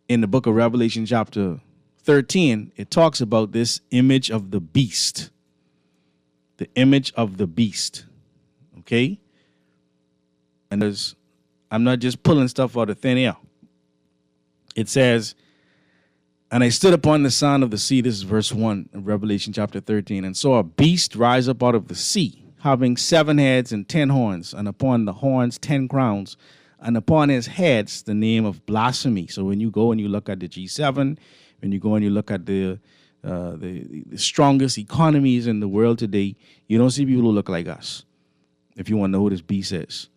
in the book of Revelation chapter 13, it talks about this image of the beast. The image of the beast. Okay? And I'm not just pulling stuff out of thin air. It says, and I stood upon the sand of the sea, this is verse 1 of Revelation chapter 13, and saw a beast rise up out of the sea, having 7 heads and 10 horns, and upon the horns 10 crowns, and upon his heads the name of blasphemy. So when you go and you look at the G7, when you go and you look at the strongest economies in the world today, you don't see people who look like us, if you want to know who this beast is.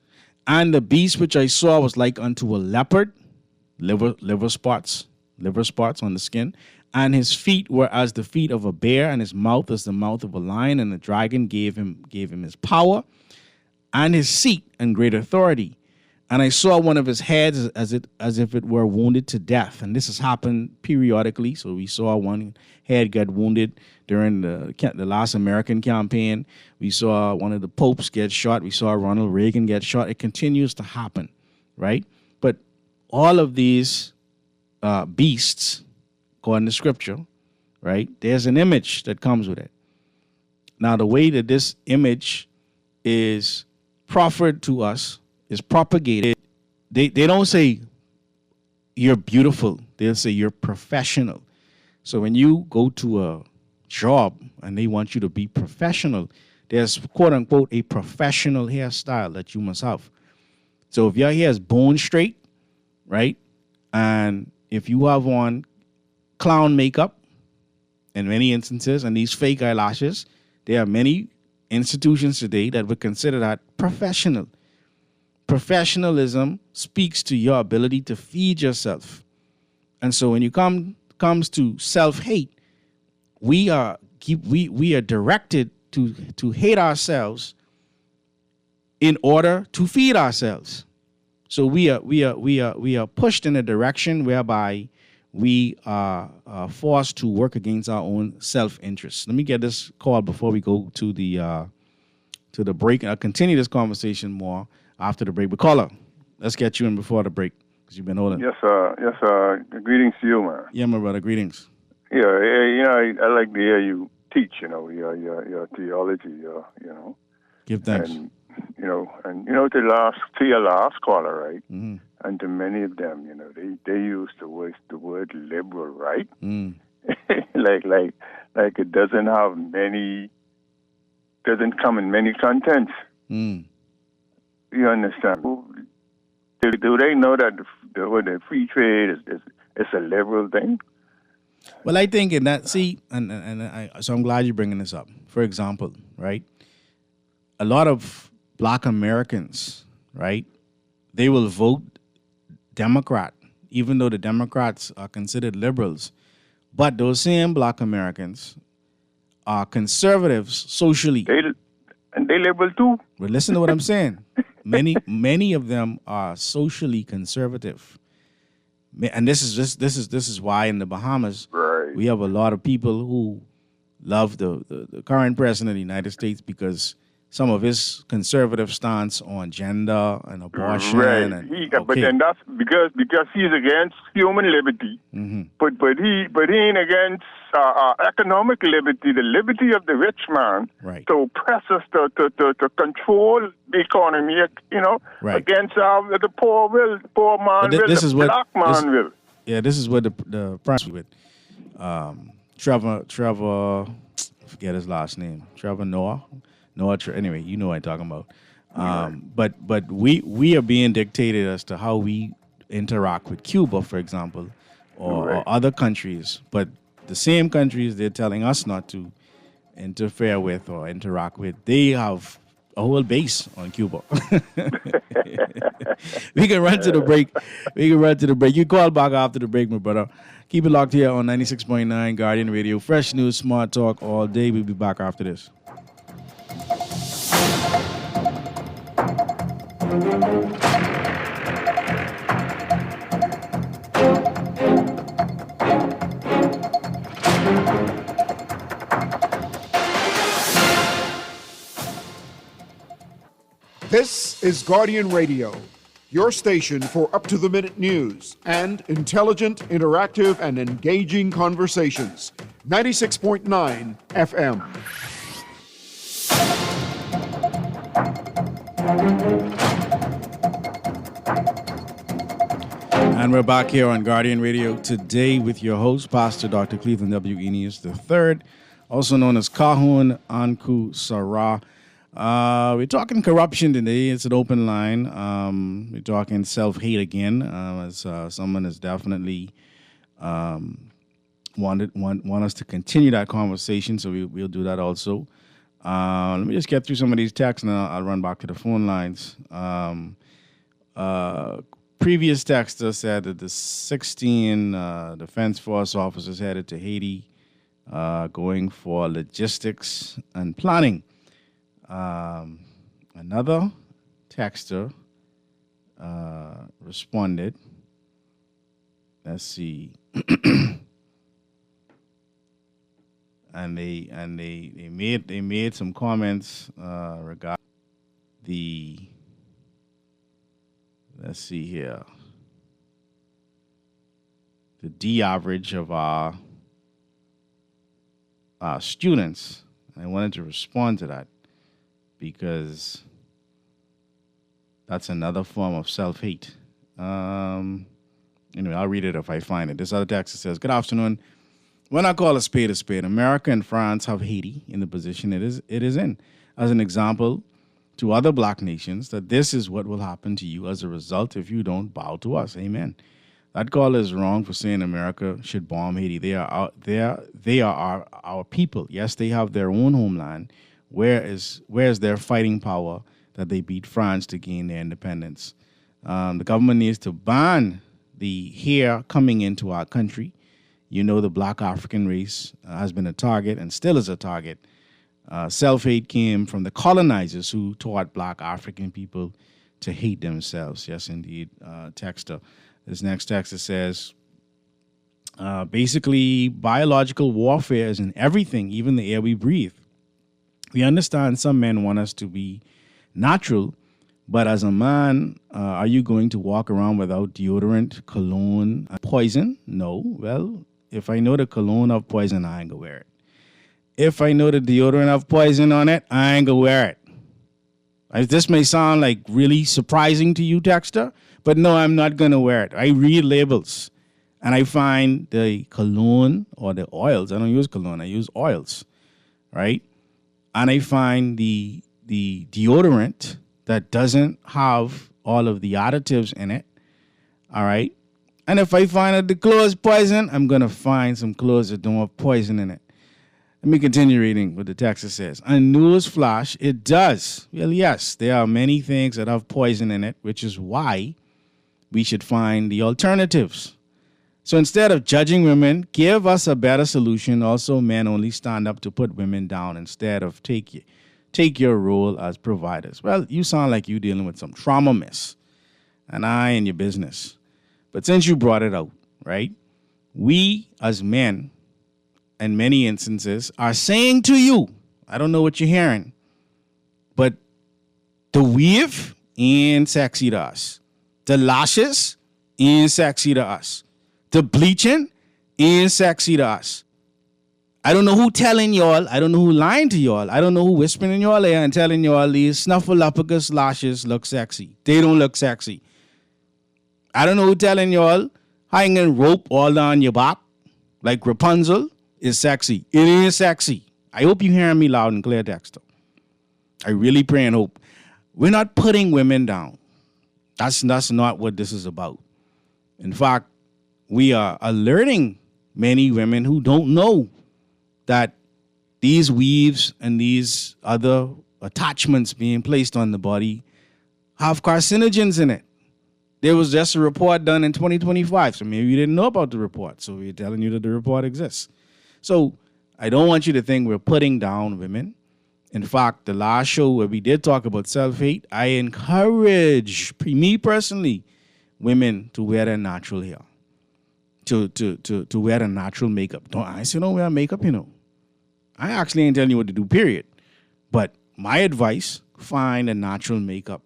And the beast which I saw was like unto a leopard, liver spots on the skin, and his feet were as the feet of a bear, and his mouth as the mouth of a lion, and the dragon gave him his power and his seat and great authority. And I saw one of his heads as if it were wounded to death. And this has happened periodically. So we saw one head get wounded during the last American campaign. We saw one of the popes get shot. We saw Ronald Reagan get shot. It continues to happen, right? But all of these beasts, according to Scripture, right, there's an image that comes with it. Now, the way that this image is proffered to us, is propagated, they don't say you're beautiful. They'll say you're professional. So when you go to a job and they want you to be professional, there's quote unquote a professional hairstyle that you must have. So if your hair is bone straight, right, and if you have on clown makeup in many instances and these fake eyelashes, there are many institutions today that would consider that professional. Professionalism speaks to your ability to feed yourself. And so when you comes to self-hate, we are directed to hate ourselves in order to feed ourselves. So we are pushed in a direction whereby we are forced to work against our own self-interest. Let me get this call before we go to the break. I'll continue this conversation more after the break. But caller, let's get you in before the break because you've been holding. Yes, sir. Yes, sir. Greetings to you, man. Yeah, my brother. Greetings. Yeah, you know, I like to hear you teach. You know, your theology. You know. Give thanks. And you know, to your last caller, right? Mm-hmm. And to many of them, you know, they use the word liberal, right? Mm. like it doesn't come in many contents. Mm. You understand? Do they know that the free trade is a liberal thing? Well, I think in that, so I'm glad you're bringing this up. For example, right, a lot of Black Americans, right, they will vote Democrat, even though the Democrats are considered liberals. But those same Black Americans are conservatives socially. And they liberal too. But listen to what I'm saying. Many of them are socially conservative, and this is why in the Bahamas we have a lot of people who love the current president of the United States because some of his conservative stance on gender and abortion. Right. And, But then that's because he's against human liberty. Mm-hmm. But he ain't against economic liberty, the liberty of the rich man to oppress us, to control the economy, you know, against the poor man black man will. Yeah, this is what the press with Trevor, I forget his last name, Trevor Noah. Anyway, you know what I'm talking about. But we are being dictated as to how we interact with Cuba, for example, or other countries. But the same countries they're telling us not to interfere with or interact with, they have a whole base on Cuba. We can run to the break. You call back after the break, my brother. Keep it locked here on 96.9 Guardian Radio. Fresh news, smart talk all day. We'll be back after this. This is Guardian Radio, your station for up-to-the-minute news and intelligent, interactive, and engaging conversations. 96.9 FM. And we're back here on Guardian Radio today with your host, Pastor Dr. Cleveland W. Eneas III, also known as Kahun Anku Sarah. We're talking corruption today. It's an open line. We're talking self-hate again, as someone has definitely want us to continue that conversation, so we'll do that also. Let me just get through some of these texts, and I'll run back to the phone lines. Previous texter said that the 16 Defense Force officers headed to Haiti going for logistics and planning. Another texter responded. Let's see. and they made some comments regarding the, let's see here, the D average of our students. I wanted to respond to that, because that's another form of self-hate. Anyway, I'll read it if I find it. This other text says, "Good afternoon. When I call a spade, America and France have Haiti in the position it is in, as an example to other black nations that this is what will happen to you as a result if you don't bow to us. Amen." That call is wrong for saying America should bomb Haiti. They are our people. Yes, they have their own homeland. Where is their fighting power that they beat France to gain their independence? The government needs to ban the hair coming into our country. You know, the black African race has been a target and still is a target. Self-hate came from the colonizers who taught black African people to hate themselves. Yes, indeed, texter. This next texter says, basically, biological warfare is in everything, even the air we breathe. We understand some men want us to be natural, but as a man, are you going to walk around without deodorant, cologne, poison? No. Well, if I know the cologne of poison, I ain't gonna wear it. If I know the deodorant of poison on it, I ain't gonna wear it. This may sound like really surprising to you, texter, but no, I'm not gonna wear it. I read labels, and I find the cologne or the oils. I don't use cologne. I use oils, right? And I find the deodorant that doesn't have all of the additives in it, all right? And if I find that the clothes poison, I'm going to find some clothes that don't have poison in it. Let me continue reading what the text says. And newsflash, it does. Well, yes, there are many things that have poison in it, which is why we should find the alternatives. So instead of judging women, give us a better solution. Also, men only stand up to put women down instead of take your role as providers. Well, you sound like you're dealing with some trauma mess, and I in your business. But since you brought it out, right, we as men, in many instances, are saying to you, I don't know what you're hearing, but the weave ain't sexy to us. The lashes ain't sexy to us. The bleaching ain't sexy to us. I don't know who telling y'all. I don't know who lying to y'all. I don't know who whispering in y'all ear and telling y'all these snuffleupagus lashes look sexy. They don't look sexy. I don't know who telling y'all hanging rope all down your back like Rapunzel is sexy. It ain't sexy. I hope you're hearing me loud and clear, Dexter. I really pray and hope. We're not putting women down. That's not what this is about. In fact, we are alerting many women who don't know that these weaves and these other attachments being placed on the body have carcinogens in it. There was just a report done in 2025, so maybe you didn't know about the report. So we're telling you that the report exists. So I don't want you to think we're putting down women. In fact, the last show where we did talk about self-hate, I encourage, me personally, women to wear their natural hair, to wear their natural makeup. I say don't wear makeup, I actually ain't telling you what to do, period. But my advice, find a natural makeup,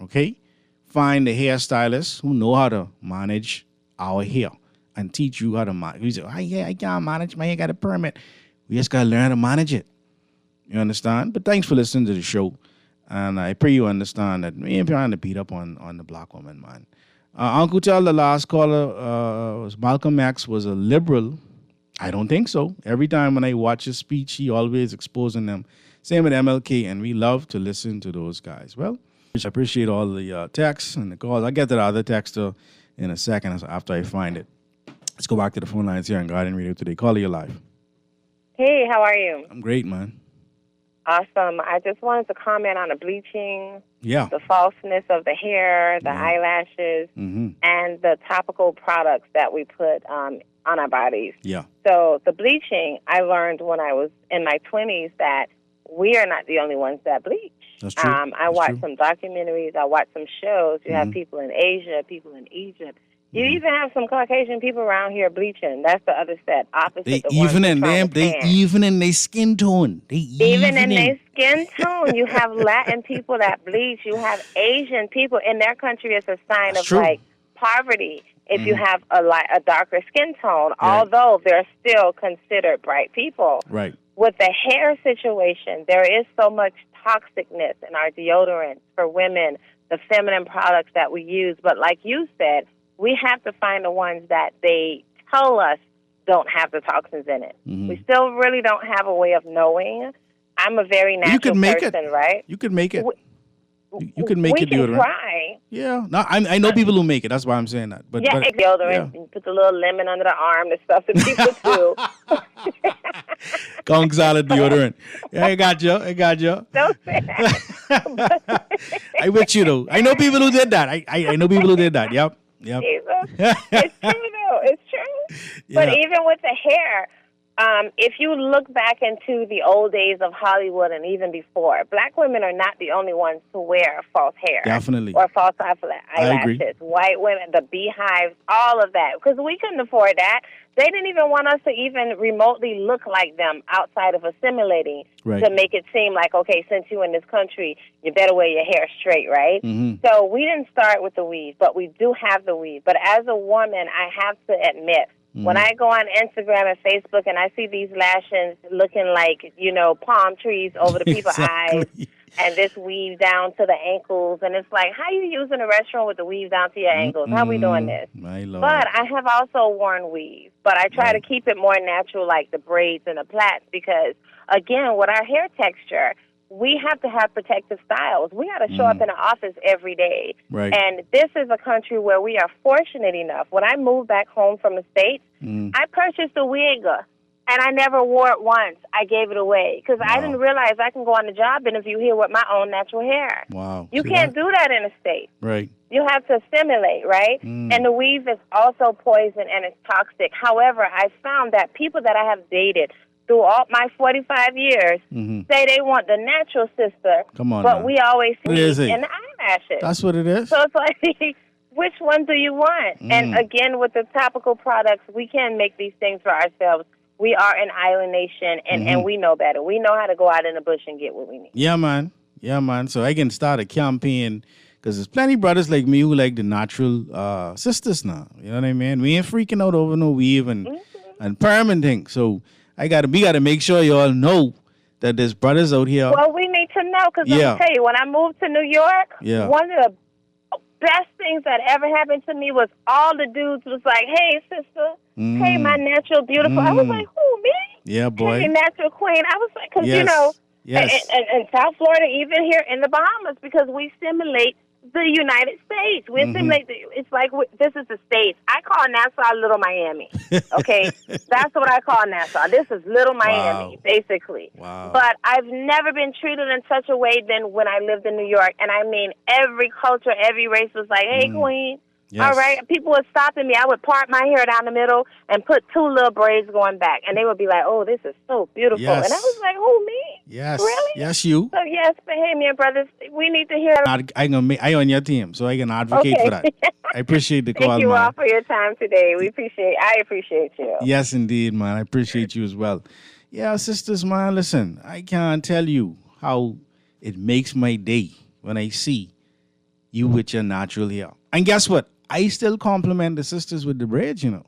okay? Find a hairstylist who know how to manage our hair and teach you how to manage. You say, I can't manage my hair, got a permit. We just got to learn how to manage it. You understand? But thanks for listening to the show. And I pray you understand that we ain't trying to beat up on the black woman, man. Uncle Tell, the last caller, was Malcolm X was a liberal. I don't think so. Every time when I watch his speech, he always exposing them. Same with MLK, and we love to listen to those guys. Well, I appreciate all the texts and the calls. I'll get to the other texter in a second after I find it. Let's go back to the phone lines here on Guardian Radio today. Caller, you're live. Hey, how are you? I'm great, man. Awesome. I just wanted to comment on the bleaching, the falseness of the hair, the eyelashes, and the topical products that we put on our bodies. Yeah. So the bleaching, I learned when I was in my 20s that we are not the only ones that bleach. That's true. I watched some documentaries. I watched some shows. You have people in Asia, people in Egypt. You even have some Caucasian people around here bleaching. That's the other set. Opposite. They even in their skin tone. Even in their skin tone. You have Latin people that bleach. You have Asian people. In their country, it's a sign of like poverty if you have a darker skin tone. Although they're still considered bright people. Right. With the hair situation, there is so much toxicness in our deodorants for women, the feminine products that we use. But like you said, we have to find the ones that they tell us don't have the toxins in it. We still really don't have a way of knowing. I'm a very natural person, right? You could make it. You can make it deodorant. We can try. Yeah. No, I know people who make it. That's why I'm saying that. But deodorant. You put the little lemon under the arm, the stuff that people do. Kong salad deodorant. Yeah, I got you. Don't say that. I with you, though. I know people who did that. I know people who did that. Yep. It's true, though. It's true. Yeah. But even with the hair, if you look back into the old days of Hollywood and even before, black women are not the only ones to wear false hair. Definitely. Or false eyelashes. White women, the beehives, all of that. Because we couldn't afford that. They didn't even want us to even remotely look like them outside of assimilating to make it seem like, okay, since you're in this country, you better wear your hair straight, right? So we didn't start with the weave, but we do have the weave. But as a woman, I have to admit, when I go on Instagram and Facebook and I see these lashes looking like, palm trees over the people's eyes and this weave down to the ankles, and it's like, how you using a restaurant with the weave down to your ankles? How we doing this? My Lord. But I have also worn weave, but I try to keep it more natural like the braids and the plaits because, again, with our hair texture, we have to have protective styles. We got to show up in the office every day. Right. And this is a country where we are fortunate enough. When I moved back home from the States, I purchased a wig, and I never wore it once. I gave it away because I didn't realize I can go on the job interview here with my own natural hair. Wow. You can't do that in the States. Right. You have to assimilate, right? And the weave is also poison and it's toxic. However, I found that people that I have dated through all my 45 years say they want the natural sister. Come on, but now. we always see What is it? in the eyelashes. That's what it is. So it's like, which one do you want? And again, with the topical products, we can make these things for ourselves. We are an island nation, and we know better. We know how to go out in the bush and get what we need. Yeah, man. So I can start a campaign because there's plenty of brothers like me who like the natural sisters now. You know what I mean? We ain't freaking out over no weave and perm and things. So we got to make sure you all know that there's brothers out here. Well, we need to know because let me tell you, when I moved to New York, one of the best things that ever happened to me was all the dudes was like, hey, sister, hey, my natural beautiful. I was like, who, me? Yeah, boy. Hey, natural queen. I was like, because, in South Florida, even here in the Bahamas, because we simulate the United States. We're it's like this is the States. I call Nassau Little Miami. Okay, that's what I call Nassau. This is Little Miami, basically. Wow. But I've never been treated in such a way than when I lived in New York. And I mean, every culture, every race was like, "Hey, Queen." Yes. All right, people would stop me. I would part my hair down the middle and put 2 little braids going back, and they would be like, "Oh, this is so beautiful." Yes. And I was like, "Who, me? Yes, really? Yes, you. So yes, Bahamian brothers, we need to hear. I on your team, so I can advocate for that. I appreciate the call, Thank you man. all for your time today. I appreciate you. Yes, indeed, man. I appreciate you as well. Yeah, sisters, man. Listen, I can't tell you how it makes my day when I see you with your natural hair. And guess what? I still compliment the sisters with the braids, you know.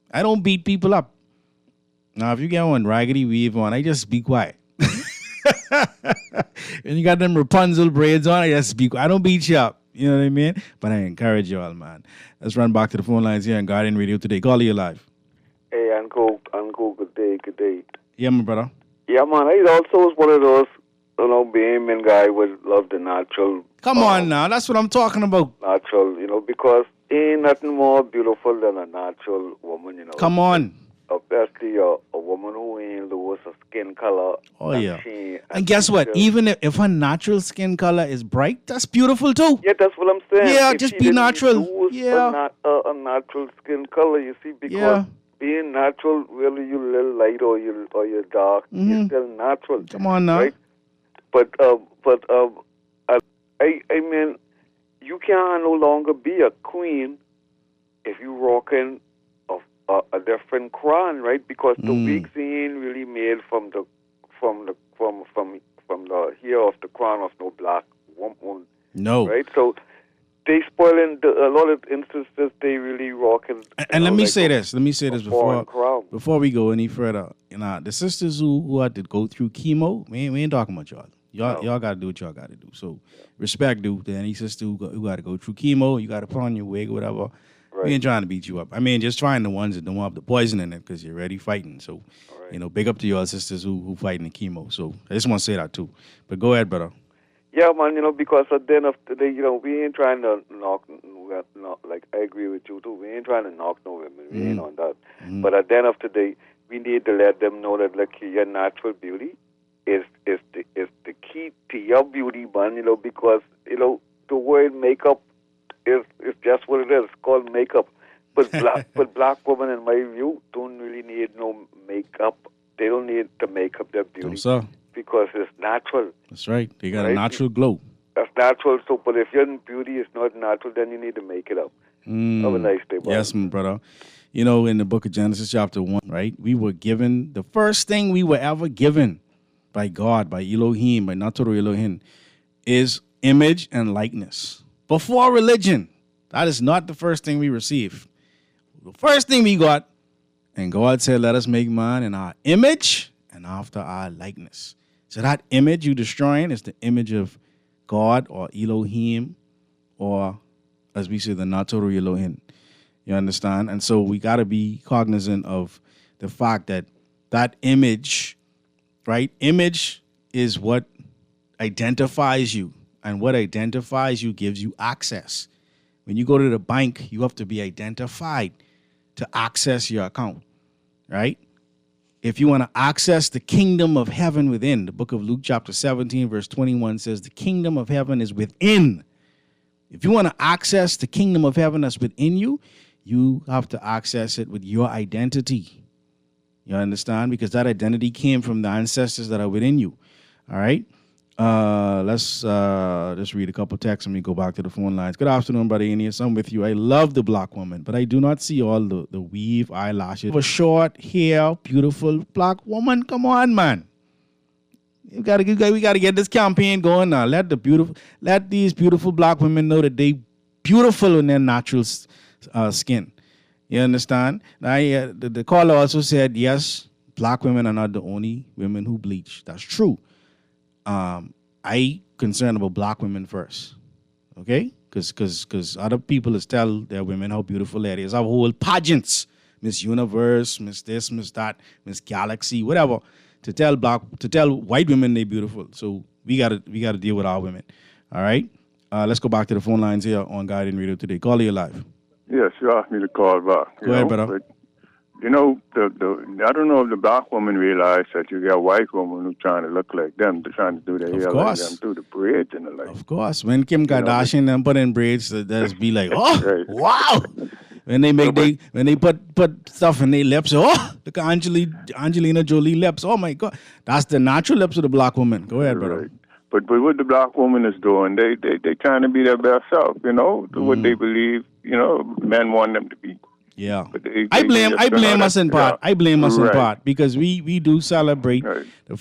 I don't beat people up. Now, if you get one raggedy weave on, I just be quiet. When you got them Rapunzel braids on, I just be quiet. I don't beat you up. You know what I mean? But I encourage you all, man. Let's run back to the phone lines here on Guardian Radio today. Call you live. Hey, Uncle, good day. Yeah, my brother. Yeah, man. I also was one of those, Bahamian guy would love the natural. Come on now. That's what I'm talking about. Natural, because ain't nothing more beautiful than a natural woman, Come on. Especially a woman who ain't lose her skin color. Oh, yeah. And guess what? Even if her natural skin color is bright, that's beautiful too. Yeah, that's what I'm saying. Yeah, if just be natural. Yeah. A natural skin color, you see, because being natural, really you little light or you're dark, you're still natural. Come on now. Right? But I mean, you can no longer be a queen if you rocking a different crown, right? Because the wigs ain't really made from the hair of the crown of no black woman. No. Right? So they spoiling a lot of instances. They really rocking. And let me say this before we go any further. The sisters who had to go through chemo, we ain't talking about y'all. Y'all got to do what y'all got to do. So respect due to any sister who got to go through chemo. You got to put on your wig or whatever. Right. We ain't trying to beat you up. I mean, just trying the ones that don't have the poison in it because you're already fighting. So, big up to y'all sisters who fighting the chemo. So I just want to say that too. But go ahead, brother. Yeah, man, because at the end of the day, we ain't trying to knock, like, I agree with you too. We ain't trying to knock no women. We ain't on that. But at the end of the day, we need to let them know that, like, your natural beauty is the key to your beauty, man, because, the word makeup is just what it is. It's called makeup. But black women, in my view, don't really need no makeup. They don't need to make up their beauty. No, sir. Because it's natural. That's right. They got a natural glow. That's natural. So, but if your beauty is not natural, then you need to make it up. Have a nice day, brother. Yes, my brother. In the book of Genesis chapter 1, right, we were given, the first thing we were ever given by God, by Elohim, by Natoro Elohim, is image and likeness. Before religion, that is not the first thing we received. The first thing we got, and God said, let us make man in our image and after our likeness. So that image you destroying is the image of God or Elohim, or as we say, the Natoro Elohim. You understand? And so we got to be cognizant of the fact that that image, right? Image is what identifies you. And what identifies you gives you access. When you go to the bank, you have to be identified to access your account, right? If you want to access the kingdom of heaven within, the book of Luke chapter 17, verse 21 says, the kingdom of heaven is within. If you want to access the kingdom of heaven that's within you, you have to access it with your identity. You understand? Because that identity came from the ancestors that are within you. All right? Let's just read a couple texts and we go back to the phone lines. Good afternoon, Brother Aeneas. I'm with you. I love the black woman, but I do not see all the weave, eyelashes. A short hair, beautiful black woman. Come on, man. We gotta get this campaign going now. Let these beautiful black women know that they beautiful in their natural skin. You understand? Now, the caller also said, yes, black women are not the only women who bleach. That's true. I concerned about black women first, okay? Because other people is tell their women how beautiful that is. Our whole pageants, Miss Universe, Miss this, Miss that, Miss Galaxy, whatever, to tell white women they beautiful. So we gotta deal with our women, all right? Let's go back to the phone lines here on Guardian Radio today. Call you live. Yes, you asked me to call back. Go ahead, brother. But, I don't know if the black woman realize that you got white women who trying to look like them, trying to do their hair like them, do the braids and the like. Of course. When Kim Kardashian them put in braids, that's be like, oh, right. Wow. When they when they put stuff in their lips, oh, look at Angelina Jolie lips. Oh my God, that's the natural lips of the black woman. Go ahead, brother. Right. But what the black woman is doing, they trying to be their best self, what they believe, men want them to be. Yeah, I blame us in part. Yeah. I blame us in part because we do celebrate. Right. The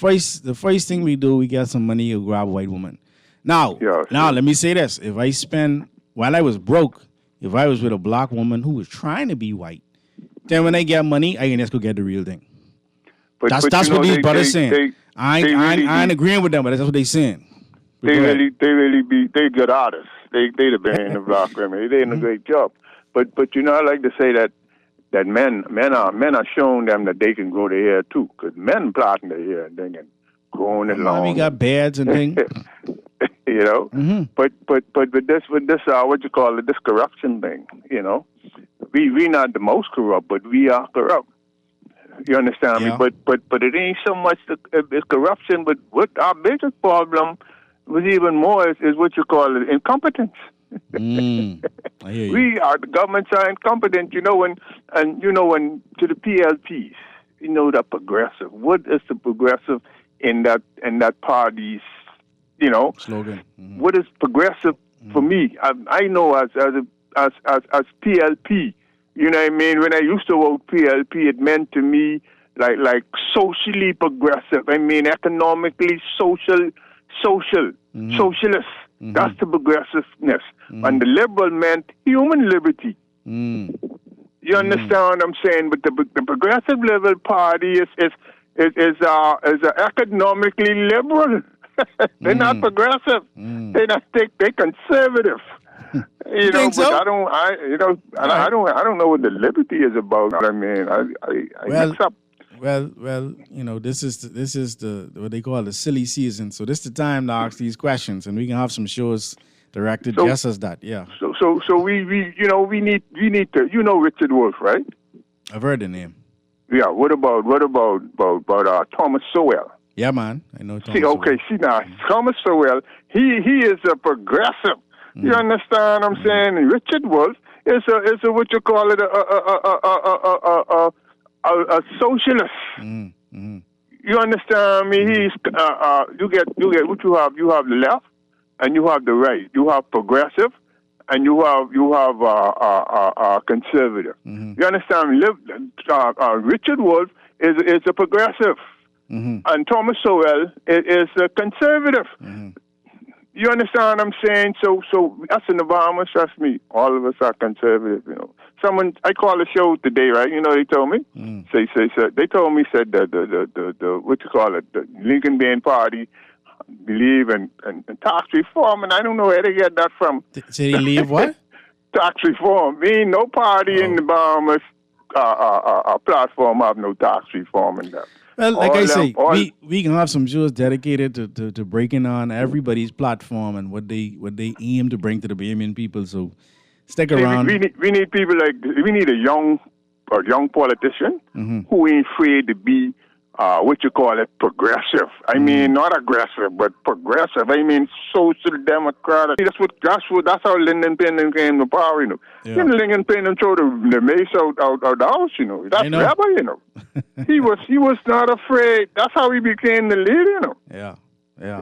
first thing we do, we get some money to grab a white woman. Now, let me say this: while I was broke, if I was with a black woman who was trying to be white, then when I get money, I can just go get the real thing. That's what these brothers saying. I ain't agreeing with them, but that's what they saying. They good artists. They the band the black women. They doing a great job. But I like to say that men are showing them that they can grow their hair too, because men plaiting their hair and they can growing it long. We got beards and things. Mm-hmm. But with this what you call it, this corruption thing, we not the most corrupt, but we are corrupt. You understand me? But it ain't so much it's corruption. But what our biggest problem was even more is what you call it, incompetence. I hear you. We are the governments are incompetent, when to the PLPs, the progressive. What is the progressive in that party's, slogan? Mm-hmm. What is progressive for me? I know as PLP, you know what I mean? When I used to vote PLP, it meant to me like socially progressive. I mean economically socialist. Mm-hmm. Mm-hmm. That's the progressiveness. Mm-hmm. And the liberal meant human liberty. Mm-hmm. You understand what I'm saying? But the progressive liberal party is economically liberal. They're not progressive. They're conservative. You think so? I don't know what the liberty is about. I mean, I mix up. Well, this is the what they call the silly season. So this is the time to ask these questions, and we can have some shows directed just as that. Yeah. So we need to Richard Wolff, right? I've heard the name. Yeah. What about Thomas Sowell? Yeah, man. I know Thomas. Thomas Sowell. He is a progressive. You understand what I'm saying? And Richard Wolff is a what you call it a socialist. Mm-hmm. You understand me? He's you get what you have. You have the left, and you have the right. You have progressive, and you have conservative. Mm-hmm. You understand me? Richard Wolff is a progressive, and Thomas Sowell is a conservative. Mm-hmm. You understand what I'm saying? So us in Obama, trust me, all of us are conservative, I called a show today, right? They told me? They told me, said the what you call it, the Lincoln Bain Party believe in tax reform, and I don't know where they get that from. Did they leave what? Tax reform. Ain't no party in the Obama's platform have no tax reform in that. Well, like I say, we can have some shows dedicated to breaking on everybody's platform and what they aim to bring to the Bahamian people. So stick around. We need people we need a young politician who ain't afraid to be what you call it, progressive. I mean, not aggressive, but progressive. I mean, social democratic. That's how Lyndon Pendleton came to power. Yeah. Lyndon Pendleton threw the mace out the house. That's rebel. He was not afraid. That's how he became the leader. Yeah.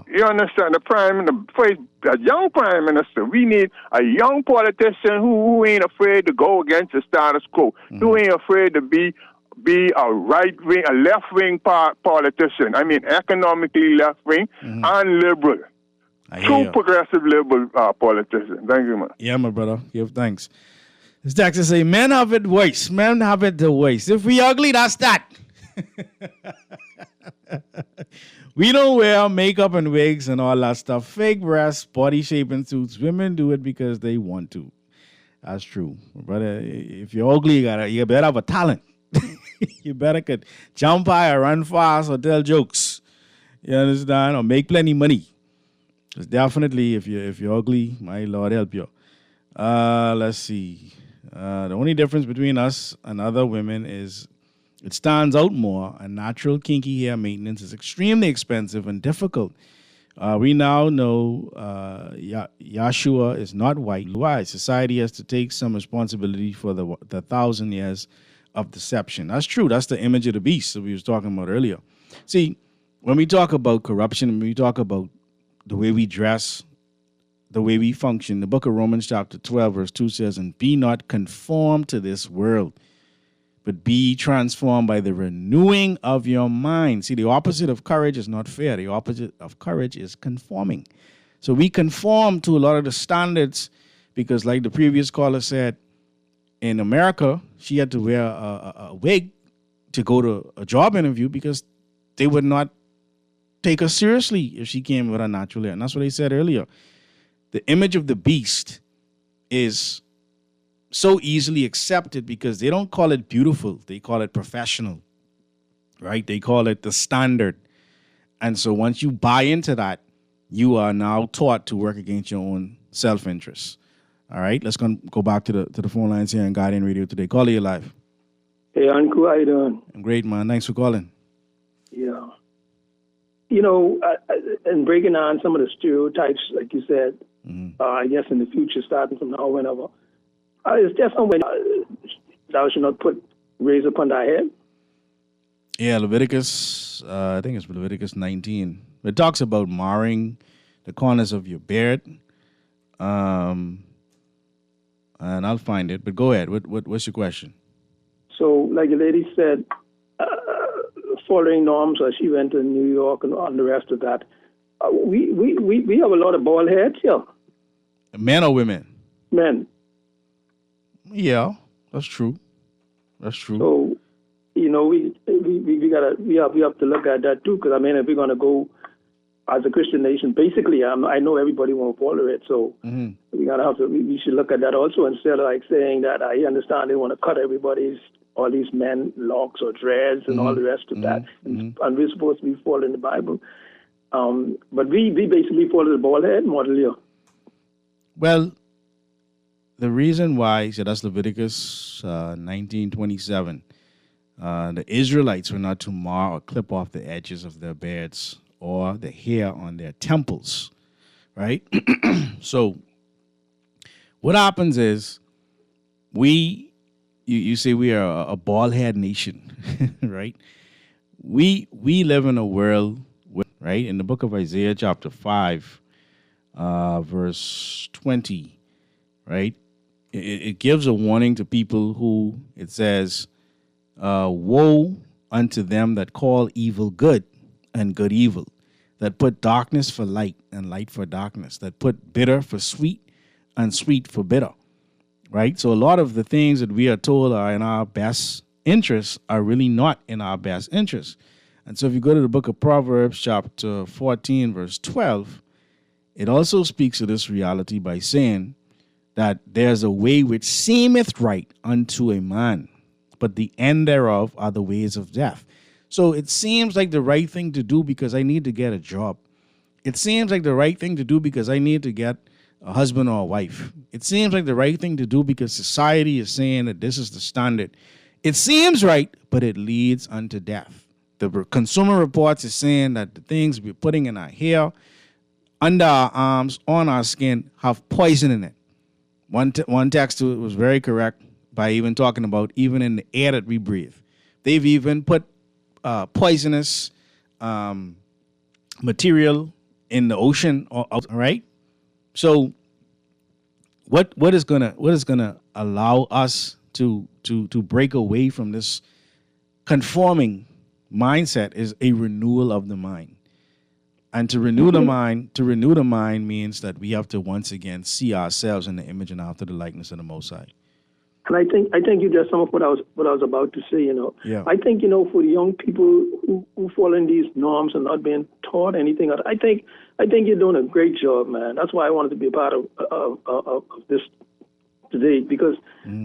You understand? A young prime minister. We need a young politician who ain't afraid to go against the status quo. Who ain't afraid to be a right-wing, a left-wing politician. I mean, economically left-wing and liberal. True progressive liberal politician. Thank you, man. Yeah, my brother. Give thanks. This doctor say, men have it worse. Men have it the worst. If we ugly, that's that. We don't wear makeup and wigs and all that stuff. Fake breasts, body shaping suits. Women do it because they want to. That's true. Brother, if you're ugly, you better have a talent. You better could jump high or run fast or tell jokes. You understand? Or make plenty money. It's definitely, if you're ugly, my Lord help you. Let's see. The only difference between us and other women is it stands out more, and natural kinky hair maintenance is extremely expensive and difficult. We now know Yahshua is not white. Why? Society has to take some responsibility for the 1,000 years of deception. That's true. That's the image of the beast that we was talking about earlier. See, when we talk about corruption, when we talk about the way we dress, the way we function, the book of Romans chapter 12, verse 2 says, and be not conformed to this world, but be transformed by the renewing of your mind. See, the opposite of courage is not fear. The opposite of courage is conforming. So we conform to a lot of the standards because, like the previous caller said, in America, she had to wear a wig to go to a job interview because they would not take her seriously if she came with her natural hair. And that's what they said earlier. The image of the beast is so easily accepted because they don't call it beautiful. They call it professional, right? They call it the standard. And so once you buy into that, you are now taught to work against your own self-interest. All right, let's go back to the phone lines here on Guardian Radio today. Caller, you live. Hey, Uncle, how you doing? I'm great, man. Thanks for calling. Yeah. You know, and breaking down some of the stereotypes, like you said, I guess in the future, starting from now, whenever, is there some way thou should not put razor upon thy head? Yeah, Leviticus, I think it's Leviticus 19. It talks about marring the corners of your beard. And I'll find it, but go ahead. What's your question? So, like the lady said, following norms as she went to New York and all the rest of that, we have a lot of bald heads here. Men or women? Men. Yeah, that's true. That's true. So, you know, we have to look at that too, because I mean, if we're gonna go as a Christian nation, basically, I know everybody won't follow it, so we gotta have to. We should look at that also instead of like saying that I understand they want to cut all these men locks or dreads and all the rest of that, and we're supposed to be following the Bible, but we basically follow the bald head model here. Well, the reason why, so that's Leviticus 19:27. The Israelites were not to mar or clip off the edges of their beards or the hair on their temples, right? So what happens is you say we are a bald-head nation, right? We live in a world, right? In the book of Isaiah chapter 5, verse 20, right? It gives a warning to people who, it says, woe unto them that call evil good and good evil, that put darkness for light and light for darkness, that put bitter for sweet and sweet for bitter, right? So a lot of the things that we are told are in our best interests are really not in our best interests. And so if you go to the book of Proverbs chapter 14, verse 12, it also speaks of this reality by saying that there's a way which seemeth right unto a man, but the end thereof are the ways of death. So it seems like the right thing to do because I need to get a job. It seems like the right thing to do because I need to get a husband or a wife. It seems like the right thing to do because society is saying that this is the standard. It seems right, but it leads unto death. The Consumer Reports is saying that the things we're putting in our hair, under our arms, on our skin, have poison in it. One text was very correct by even talking about even in the air that we breathe. They've even put poisonous material in the ocean. All right. So, what is gonna allow us to break away from this conforming mindset is a renewal of the mind. And to renew the mind means that we have to once again see ourselves in the image and after the likeness of the Most High. And I think you just sum up what I was about to say. You know, yeah. I think for the young people who fall in these norms and not being taught anything, I think you're doing a great job, man. That's why I wanted to be a part of this to date, because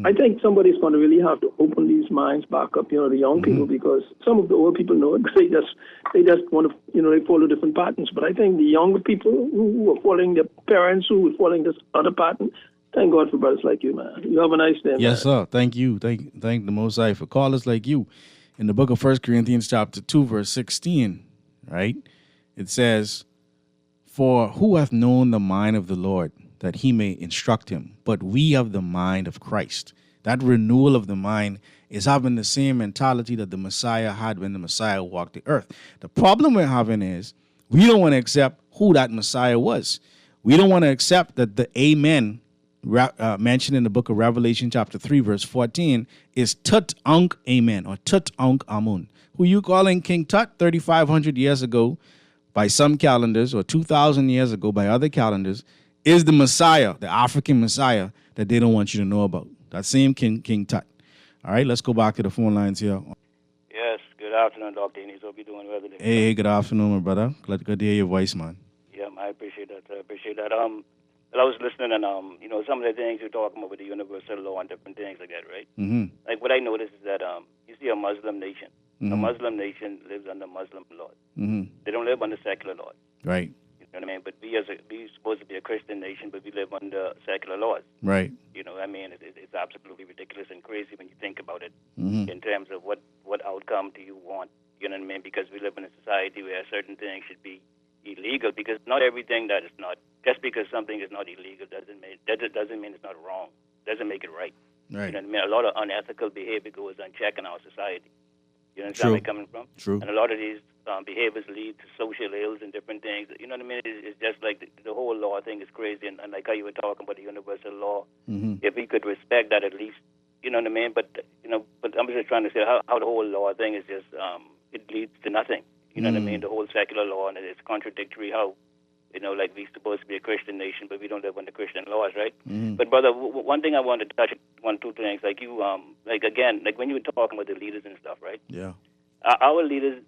I think somebody's going to really have to open these minds back up, the young people, because some of the old people know it, but they just want to, they follow different patterns. But I think the younger people who are following their parents, who are following this other pattern, thank God for brothers like you, man. You have a nice day, Yes, sir. Thank you. Thank the Most High for callers like you. In the book of 1 Corinthians chapter 2, verse 16, right? It says, "For who hath known the mind of the Lord, that he may instruct him? But we have the mind of Christ." That renewal of the mind is having the same mentality that the Messiah had when the Messiah walked the earth. The problem we're having is we don't want to accept who that Messiah was. We don't want to accept that the Amen mentioned in the book of Revelation chapter 3, verse 14 is Tut Ankh Amen, or Tut Ankh Amun. Who you calling King Tut 3,500 years ago by some calendars, or 2,000 years ago by other calendars, is the Messiah, the African Messiah that they don't want you to know about. That same King Tut. All right, let's go back to the phone lines here. Yes, good afternoon, Dr. Ennis. Hope you're doing well today. Hey, good afternoon, my brother. Glad to hear your voice, man. Yeah, I appreciate that. I was listening, and some of the things you're talking about with the universal law and different things like that, right? Like what I noticed is that you see a Muslim nation. A Muslim nation lives under Muslim laws. They don't live under secular laws. Right. You know what I mean? But we supposed to be a Christian nation, but we live under secular laws. Right. It's absolutely ridiculous and crazy when you think about it in terms of what outcome do you want? You know what I mean? Because we live in a society where certain things should be illegal, because not everything that is not, just because something is not illegal doesn't mean it's not wrong. Doesn't make it right. Right. You know what I mean? A lot of unethical behavior goes unchecked in our society. You understand where I'm coming from? True. And a lot of these behaviors lead to social ills and different things. You know what I mean? It's just like the whole law thing is crazy, and like how you were talking about the universal law. If we could respect that at least, you know what I mean? But I'm just trying to say how the whole law thing is just it leads to nothing. You know what I mean? The whole secular law, and it's contradictory how, like we're supposed to be a Christian nation, but we don't live under Christian laws, right? But brother, one thing I wanted to touch on, two things, like you, like when you were talking about the leaders and stuff, right? Yeah. Our leaders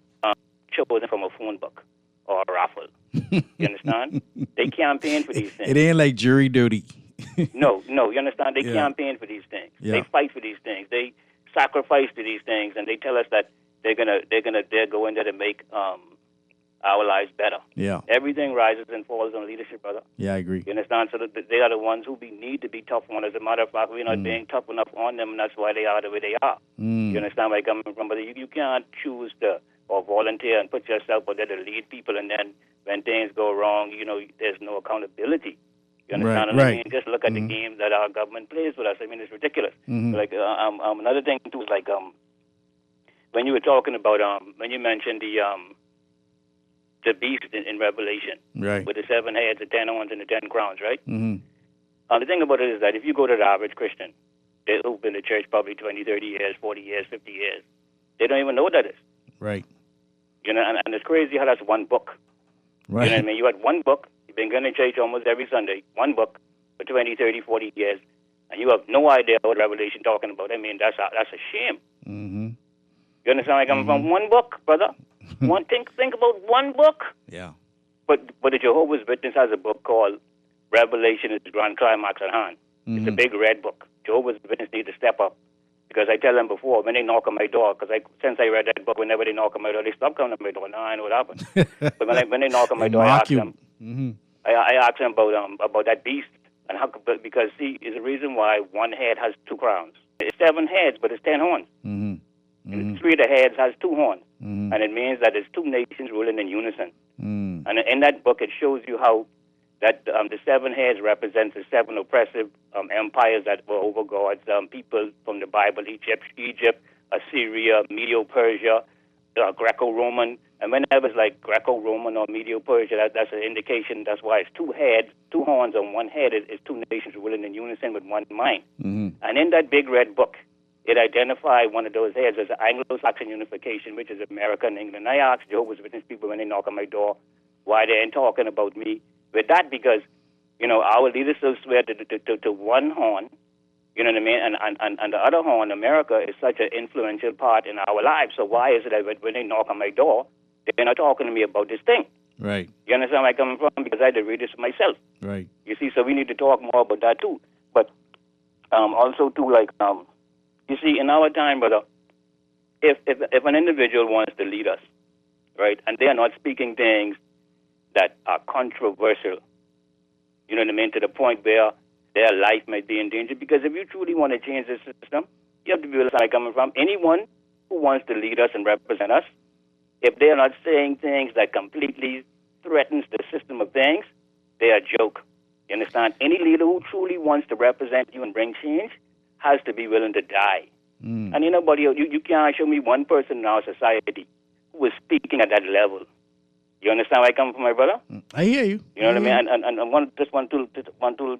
chosen from a phone book or a raffle. You understand? They campaign for these things. It ain't like jury duty. No, you understand? They campaign for these things. Yeah. They fight for these things. They sacrifice to these things, and they tell us that they're go in there to make our lives better. Yeah. Everything rises and falls on leadership, brother. Yeah, I agree. You understand? So that they are the ones who we need to be tough on. As a matter of fact, we're not being tough enough on them, and that's why they are the way they are. You understand where I'm coming from? But you can't choose to or volunteer and put yourself out there to lead people, and then when things go wrong, there's no accountability. You understand what I mean? Just look at the game that our government plays with us. I mean, it's ridiculous. Like another thing too is like when you were talking about when you mentioned the beast in Revelation, right, with the 7 heads, the 10 horns, and the 10 crowns, right? The thing about it is that if you go to the average Christian, who've been in the church probably 20, 30 years, 40 years, 50 years, they don't even know what that is. Right. And it's crazy how that's one book. Right. You know what I mean? You had one book, you've been going to church almost every Sunday, one book for 20, 30, 40 years, and you have no idea what Revelation talking about. I mean, that's a shame. You understand where I'm coming from? One book, brother. Think about one book. Yeah. But the Jehovah's Witness has a book called Revelation is the Grand Climax at Hand. It's a big red book. Jehovah's Witness need to step up. Because I tell them before, when they knock on my door, because since I read that book, whenever they knock on my door, they stop coming to my door. Now I know what happened. But when they knock on my door, I ask them. I ask them about that beast, and how, because see, is the reason why one head has 2 crowns. It's 7 heads, but it's 10 horns. 3 of the heads has 2 horns, and it means that there's 2 nations ruling in unison. And in that book, it shows you how that the 7 heads represents the 7 oppressive empires that were over God's people from the Bible: Egypt, Assyria, Medo-Persia, Greco-Roman. And whenever it's like Greco-Roman or Medo-Persia, that's an indication. That's why it's 2 heads, 2 horns on one head. It's 2 nations ruling in unison with one mind. And in that big red book, it identified one of those heads as Anglo-Saxon unification, which is America and England. I ask Jehovah's Witness people when they knock on my door why they ain't talking about me with that, because, our leaders still swear to one horn, you know what I mean? And the other horn, America, is such an influential part in our lives. So why is it that when they knock on my door, they're not talking to me about this thing? Right. You understand where I'm coming from? Because I had to read this myself. Right. You see, so we need to talk more about that too. But Also, too, like, you see, in our time, brother, if an individual wants to lead us, right, and they are not speaking things that are controversial, you know what I mean, to the point where their life might be in danger, because if you truly want to change the system, you have to be where I'm coming from. Anyone who wants to lead us and represent us, if they are not saying things that completely threatens the system of things, they are a joke. You understand? Any leader who truly wants to represent you and bring change has to be willing to die. And you can't show me one person in our society who is speaking at that level. You understand where I come from, my brother? I hear you. You know what I mean? And one tool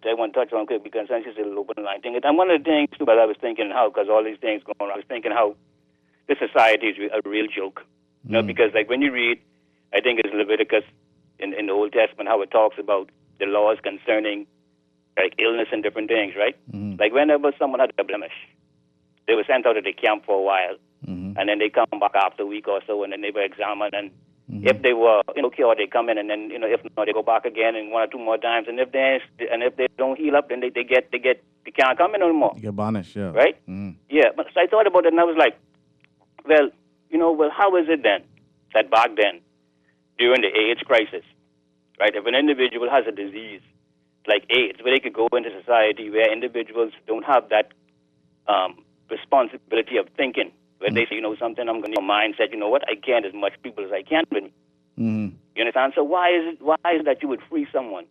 I want to touch on quick, because since it's a little open line thing. And one of the things too, but I was thinking how, because all these things going on, I was thinking how this society is a real joke. You know, because like when you read, I think it's Leviticus in the Old Testament, how it talks about the laws concerning like illness and different things, right? Like whenever someone had a blemish, they were sent out of the camp for a while, and then they come back after a week or so, and then they were examined, and if they were cured, they come in, and then if not, they go back again and 1 or 2 more times, and if they don't heal up, then they can't come in anymore. You get banished, yeah. Right? Yeah. But so I thought about it, and I was like, well, how is it then that back then, during the AIDS crisis, right, if an individual has a disease like AIDS, where they could go into society where individuals don't have that responsibility of thinking, where they say, something, I'm going to mindset, I can't as much people as I can with me. You understand? So why is it that you would free someone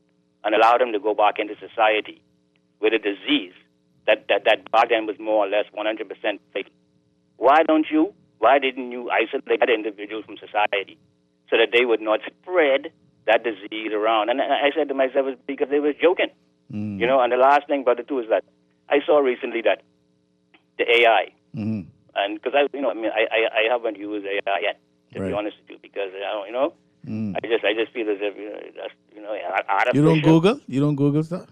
and allow them to go back into society with a disease that back then was more or less 100% fatal? Why didn't you isolate that individual from society so that they would not spread that disease around? And I said to myself, it's because they were joking. And the last thing, brother, too, is that I saw recently that the AI, and because I haven't used AI yet, to be honest with you, because I just feel as if artificial. You don't Google stuff?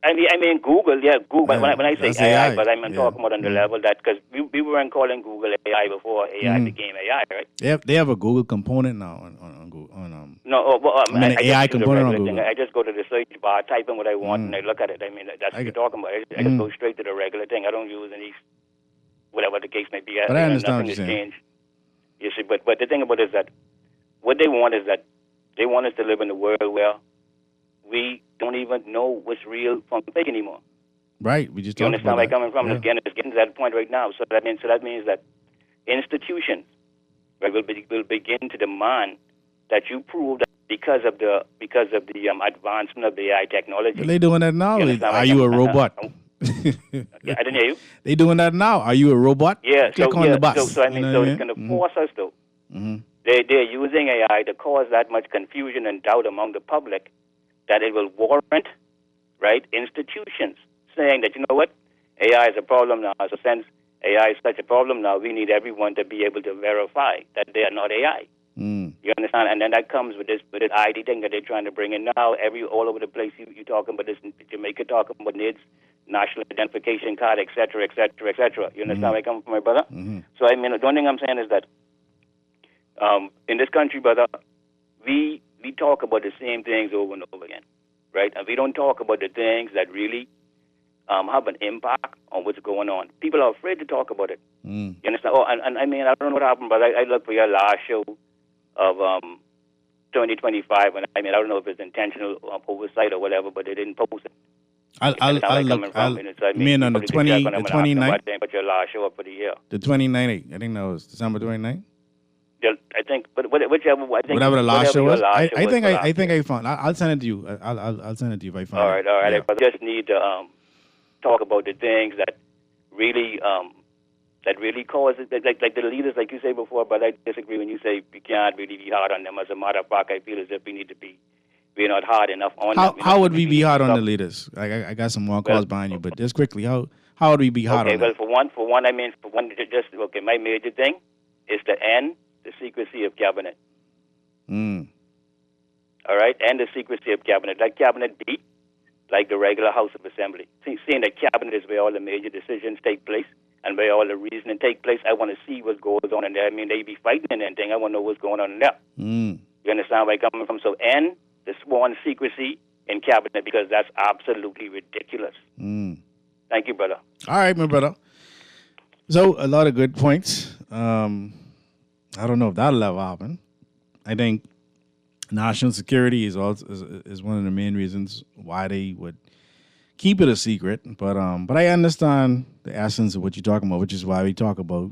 I mean Google, yeah, Google. Yeah, when I say AI, but I'm talking about on the level that, because we weren't calling Google AI before AI became AI, right? They have a Google component now on Google. An AI component on Google. I just go to the search bar, type in what I want, and I look at it. I mean, that's what you're talking about. I just go straight to the regular thing. I don't use any, whatever the case may be. But I understand nothing what you're saying. Changed. You see, but the thing about it is that what they want is that they want us to live in a world where we don't even know what's real from fake anymore. Right. We just you talked understand about where I'm that. coming from? Yeah. Again, it's getting to that point right now. So that means that institutions, right, will begin to demand that you prove that because of the advancement of the AI technology. Well, they doing that now. Are you a robot? Yeah, I didn't hear you. They doing that now. Are you a robot? Yeah. Click on the bus. So it's going to force us though. They're using AI to cause that much confusion and doubt among the public that it will warrant, right, institutions saying that, you know what, AI is a problem now. So since AI is such a problem now, we need everyone to be able to verify that they are not AI. You understand? And then that comes with this ID thing that they're trying to bring in now. All over the place, you talking about this, Jamaica talking about NIDS, national identification card, et cetera, et cetera, et cetera. You understand where I come from, my brother? So, I mean, the only thing I'm saying is that in this country, brother, we talk about the same things over and over again, right? And we don't talk about the things that really have an impact on what's going on. People are afraid to talk about it. You understand? Oh, and I mean, I don't know what happened, but I looked for your last show of 2025, and I mean, I don't know if it's intentional oversight or whatever, but they didn't post it. I'll look. On the 29th. But your last show up for the year. The 29th. I think that was December 29th. Yeah, I think, but whichever. I think whatever the last show was. I think I found. I'll send it to you. I'll send it to you if I find all it. All right. Yeah. I just need to talk about the things that really cause it. Like the leaders, like you say before, but I disagree when you say we can't really be hard on them. As a matter of fact, I feel as if we need to be. We're not hard enough on them. How would we be hard on the leaders? I got some more calls behind you, but just quickly, how would we be hard on them? For one, my major thing is to end the secrecy of cabinet. All right, end the secrecy of cabinet. Let cabinet be like the regular House of Assembly. Seeing that cabinet is where all the major decisions take place and where all the reasoning take place. I want to see what goes on in there. I mean, they be fighting and anything. I want to know what's going on in there. You understand where I'm coming from? So end the sworn secrecy in cabinet, because that's absolutely ridiculous. Thank you, brother. All right, my brother. So a lot of good points. I don't know if that'll ever happen. I think national security is one of the main reasons why they would keep it a secret. But I understand the essence of what you're talking about, which is why we talk about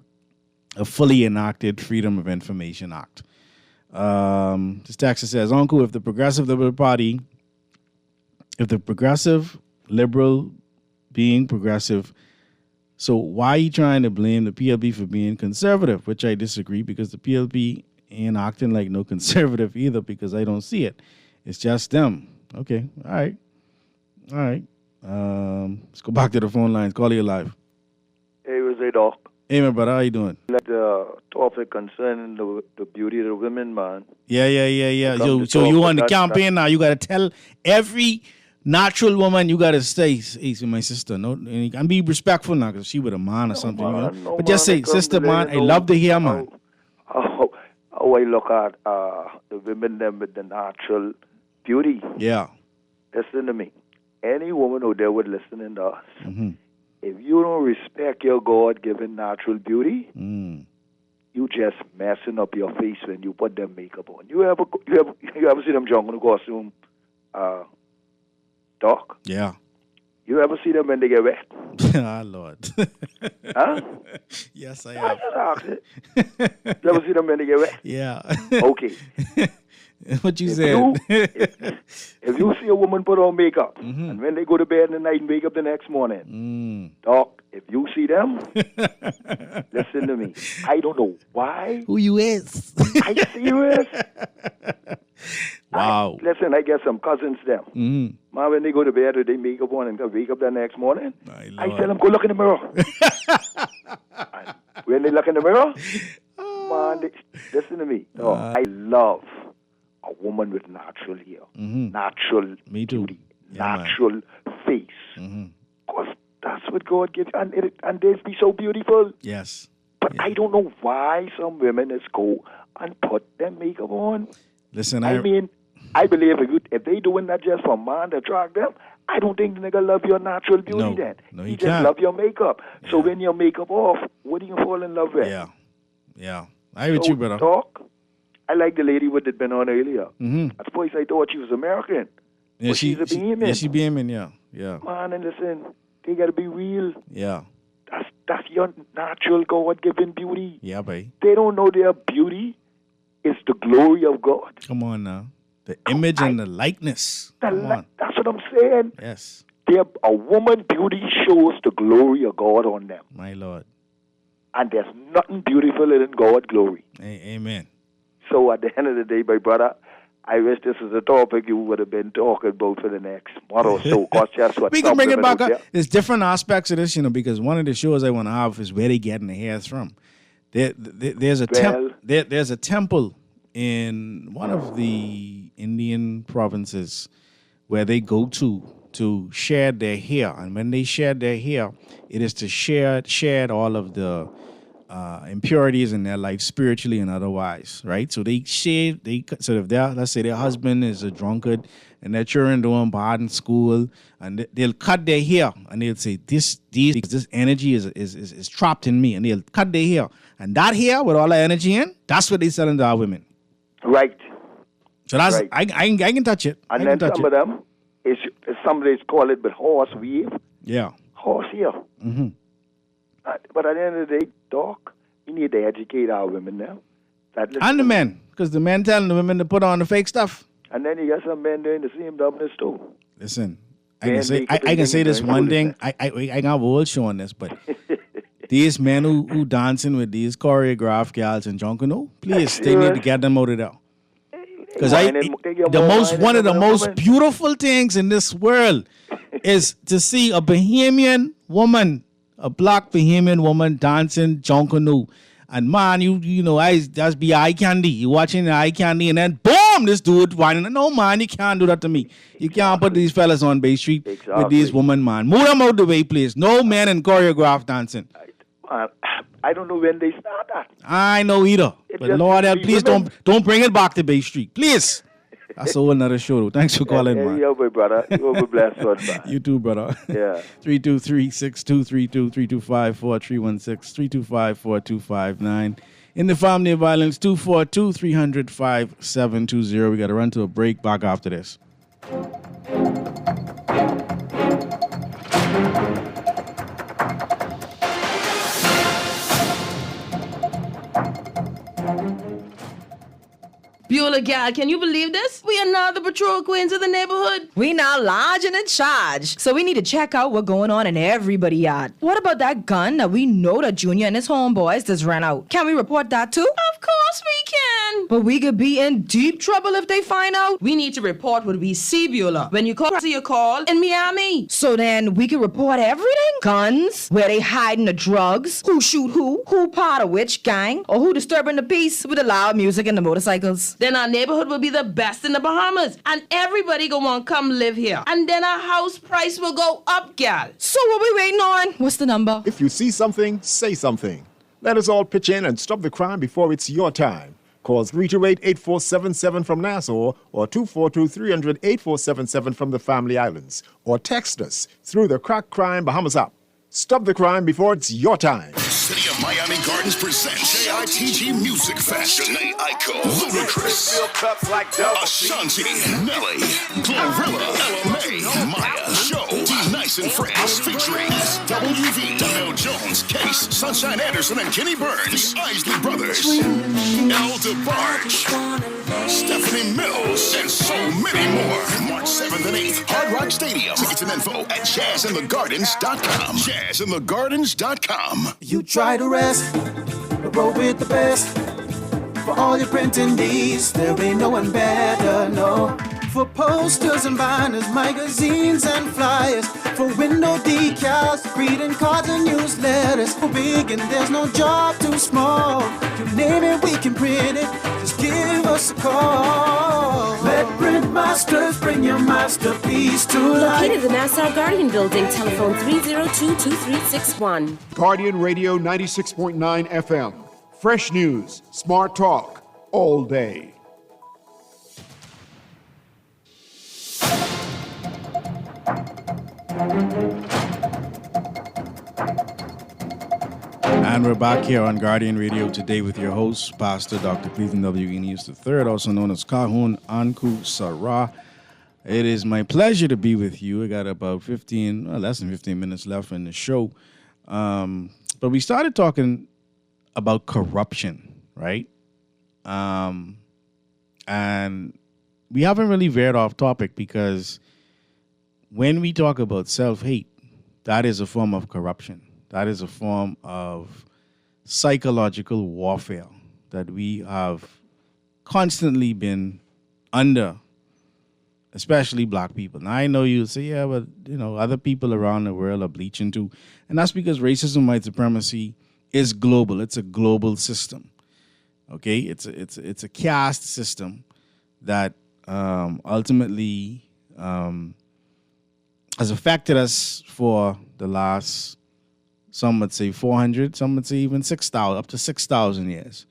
a fully enacted Freedom of Information Act. This text says, Uncle, if the Progressive Liberal being progressive, so why are you trying to blame the PLP for being conservative? Which I disagree, because the PLP ain't acting like no conservative either, because I don't see it. It's just them. Okay, all right. Let's go back to the phone lines. Call you live. Hey, what's it, Doc? Hey, my brother, how you doing? The topic concerning the beauty of the women, man. Yeah. So you on the campaign now? You got to tell every natural woman you got to stay. Hey, my sister, no, and be respectful now, because she with a man or something. Man, you know? But just say, sister, man, I love to hear, man. How I look at the women them with the natural beauty. Yeah. Listen to me. Any woman out there would listen to us. Mm-hmm. If you don't respect your God-given natural beauty, you just messing up your face when you put them makeup on. You ever see them jungle costume, Doc? Yeah. You ever see them when they get wet? Ah, Lord. Huh? Yes, I have. You ever see them when they get wet? Yeah. Okay. What you said? If you see a woman put on makeup, and when they go to bed in the night and wake up the next morning, Doc, if you see them, listen to me. I don't know why. Who you is? Are you serious? Wow. Listen, I get some cousins them. Man, when they go to bed with their makeup on and wake up the next morning, I tell them, go look in the mirror. When they look in the mirror, man, listen to me. No, I love a woman with natural hair, natural beauty, natural face. Because that's what God gives, and they be so beautiful. Yes. But I don't know why some women just go and put their makeup on. Listen, I mean, I believe if they doing that just for man to attract them, I don't think the nigga love your natural beauty then. No, he he just can't. love your makeup. So when your makeup off, what do you fall in love with? Yeah. I with you, brother. Talk. I like the lady with it been on earlier. At first I thought she was American. Yeah, but she's a Bahamian. Yeah, she Bahamian, yeah. Man, and listen, they gotta be real. Yeah. That's your natural God-given beauty. Yeah, babe. They don't know their beauty is the glory of God. Come on now. The image and the likeness. Come on. That's what I'm saying. Yes. A woman's beauty shows the glory of God on them. My Lord. And there's nothing beautiful than God's glory. Amen. So at the end of the day, my brother, I wish this was a topic you would have been talking about for the next month or so. We can bring it back up. There's different aspects of this, because one of the shows I want to have is where they getting the hairs from. There's a temple in one of the Indian provinces where they go to shed their hair, and when they shed their hair, it is to shed all of the impurities in their life, spiritually and otherwise, right? So they shave. So if let's say their husband is a drunkard and their children doing bad in school, and they'll cut their hair and they'll say this energy is trapped in me, and they'll cut their hair, and that hair with all the energy in, that's what they selling to our women. Right. So that's right. I can touch it. And then some of them somebody's call it with horse weave. Yeah. Horse hair. But at the end of the day, Doc, we need to educate our women now. And the men, because the men telling the women to put on the fake stuff. And then you got some men doing the same dumbness too. Listen, I can say this one thing. I can have a whole show on this, but these men who dancing with these choreographed gals and Junkanoo, please, they need to get them out of there. Because one of the most beautiful things in this world is to see a Bahamian woman, a black Bahamian woman dancing Junkanoo. And man, that's be eye candy. You watching the eye candy, and then boom, this dude whining. No man, you can't do that to me. You can't put these fellas on Bay Street with these women, man. Move them out the way, please. No man in choreographed dancing. I don't know when they start that. I know either. But Lord, please don't bring it back to Bay Street, please. That's a whole nother show. Thanks for calling, man. Yeah, my brother. You be blessed, one, man. You too, brother. Yeah. 323-6232-325-4316, 325-4259. In the family of violence, 242-300-5720. We got to run to a break. Back after this. Beulah gal, can you believe this? We are now the patrol queens of the neighborhood. We now large and in charge. So we need to check out what's going on in everybody's yard. What about that gun that we know that Junior and his homeboys just ran out? Can we report that too? Of course we can. But we could be in deep trouble if they find out. We need to report what we see, Beulah. When you call to your call in Miami. So then we can report everything? Guns, where they hiding the drugs, who shoot who part of which gang, or who disturbing the peace with the loud music and the motorcycles. Then our neighborhood will be the best in the Bahamas. And everybody gonna want to come live here. And then our house price will go up, gal. So what we waiting on? What's the number? If you see something, say something. Let us all pitch in and stop the crime before it's your time. Call 328-8477 from Nassau or 242-300-8477 from the Family Islands. Or text us through the Crack Crime Bahamas app. Stop the crime before it's your time. City of Miami Gardens presents JITG Music Fest. Janae Aiko, Ludacris, Ashanti, Nelly, Glorilla, LMA, Maya, Show, D Nice and Friends, featuring SWV, Donnell Jones, Case, Sunshine Anderson, and Kenny Burns, the Isley Brothers, El DeBarge, Stephanie Mills, and so many more. March 7th and 8th, Hard Rock Stadium. Tickets and info at jazzinthegardens.com. jazzinthegardens.com. You try to rest, but roll with the best. For all your printing needs, there ain't no one better, no. For posters and banners, magazines and flyers. For window decals, greeting cards and newsletters. For big and there's no job too small. You name it, we can print it. Just give us a call. Let Print Masters bring your masterpiece to life. Located in the Nassau Guardian Building, telephone 302-2361. Guardian Radio 96.9 FM. Fresh news, smart talk, all day. And we're back here on Guardian Radio today with your host, Pastor Dr. Cleveland W. Eneas III, also known as Kahun Anku Sarah. It is my pleasure to be with you. I got about less than 15 minutes left in the show. But we started talking about corruption, right? And we haven't really veered off topic because when we talk about self-hate, that is a form of corruption. That is a form of psychological warfare that we have constantly been under, especially black people. Now, I know you'll say, yeah, but, other people around the world are bleaching too. And that's because racism, white supremacy is global. It's a global system, okay? It's a caste system that ultimately has affected us for the last, some would say 400, some would say even 6,000, up to 6,000 years.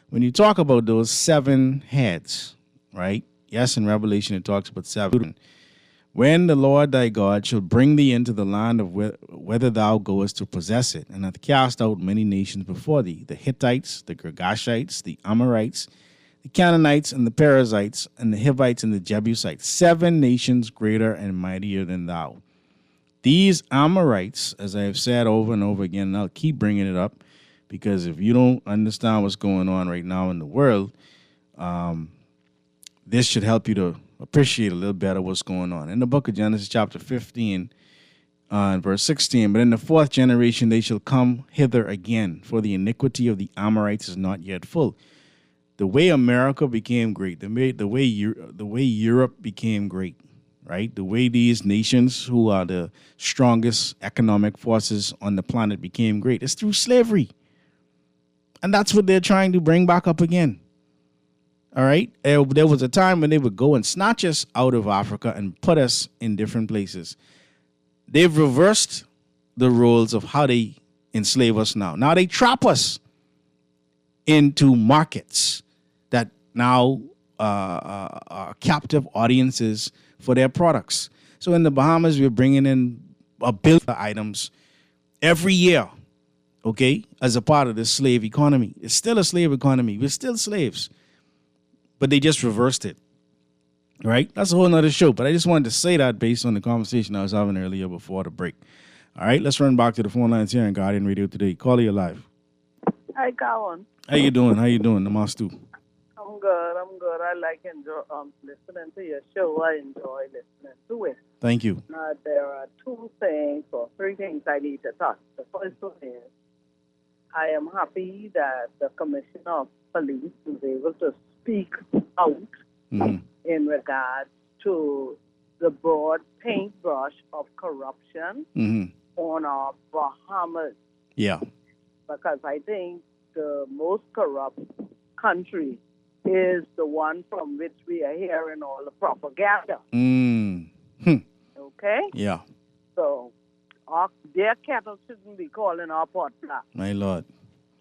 When you talk about those 7 heads, right? Yes, in Revelation it talks about 7. When the Lord thy God shall bring thee into the land of whither thou goest to possess it, and hath cast out many nations before thee, the Hittites, the Girgashites, the Amorites, the Canaanites, and the Perizzites, and the Hivites, and the Jebusites, 7 nations greater and mightier than thou. These Amorites, as I have said over and over again, and I'll keep bringing it up, because if you don't understand what's going on right now in the world, this should help you to appreciate a little better what's going on. In the book of Genesis chapter 15, verse 16, but in the 4th generation they shall come hither again, for the iniquity of the Amorites is not yet full. The way America became great, the way Europe became great, right? The way these nations who are the strongest economic forces on the planet became great is through slavery. And that's what they're trying to bring back up again. All right? There was a time when they would go and snatch us out of Africa and put us in different places. They've reversed the roles of how they enslave us now. Now they trap us into markets that now captive audiences for their products. So in the Bahamas, we're bringing in 1 billion items every year, okay, as a part of the slave economy. It's still a slave economy. We're still slaves, but they just reversed it, right? That's a whole nother show, but I just wanted to say that based on the conversation I was having earlier before the break. All right, let's run back to the phone lines here on Guardian Radio today. Call you live. Hi, Colin. How you doing? Namastu. I'm good. I like listening to your show. I enjoy listening to it. Thank you. There are 2 things or 3 things I need to touch. The first one is I am happy that the Commissioner of Police was able to speak out in regards to the broad paintbrush of corruption on our Bahamas. Yeah. Because I think the most corrupt country is the one from which we are hearing all the propaganda. Okay? Yeah. So their kettle shouldn't be calling our pot black. My Lord.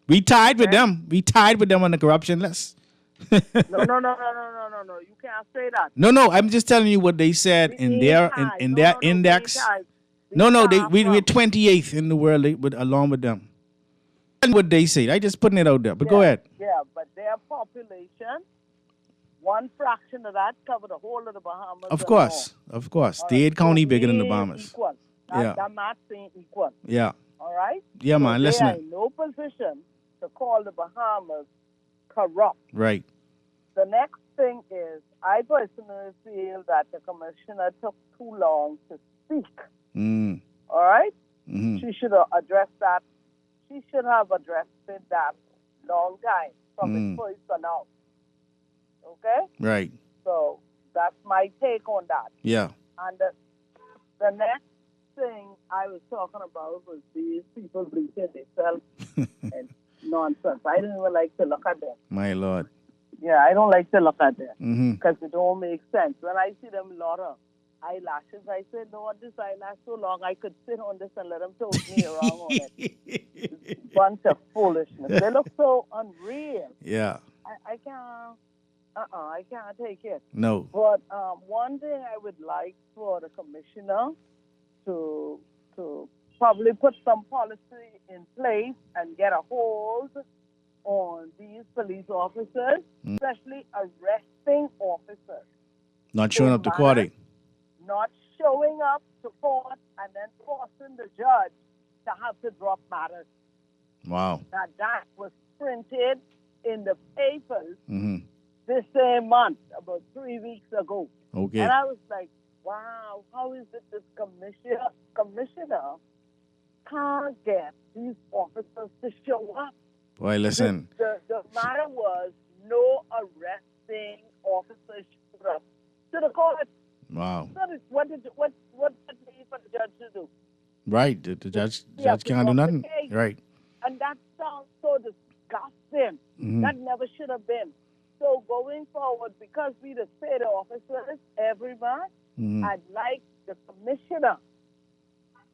We tied with them. We tied with them on the corruption list. No. You can't say that. No. I'm just telling you what they said in their index. We're 28th in the world along with them. What they say. I just putting it out there. But go ahead. Yeah, but their population, one fraction of that cover the whole of the Bahamas. Of course. Dade County bigger than the Bahamas. Equal. I'm not saying equal. Yeah. All right? Yeah, man. So Listen. they are in no position to call the Bahamas corrupt. Right. The next thing is, I personally feel that the commissioner took too long to speak. All right? She should have addressed that. She should have addressed it that long time from its first to now. Okay? Right. So that's my take on that. Yeah. And the next thing I was talking about was these people bleaching themselves and nonsense. I don't even like to look at them. My Lord. Yeah, I don't like to look at them because it don't make sense. When I see them lot of eyelashes, I say, no, this eyelash so long, I could sit on this and let them toast me around on it. Bunch of foolishness. They look so unreal. Yeah. I can't. I can't take it. No. But one thing I would like for the commissioner to probably put some policy in place and get a hold on these police officers, especially arresting officers. Not showing up to court. Not showing up to court and then forcing the judge to have to drop matters. Wow. Now that was printed in the papers this same month, about 3 weeks ago. Okay. And I was like, wow, how is it this commissioner can't get these officers to show up? Boy, listen. The matter was no arresting officers showed up to the court. Wow. So what did for the judge to do? Right. The judge can't do nothing. Right. And that sounds so disgusting. That never should have been. So going forward, because we just pay the officers every month, I'd like the commissioner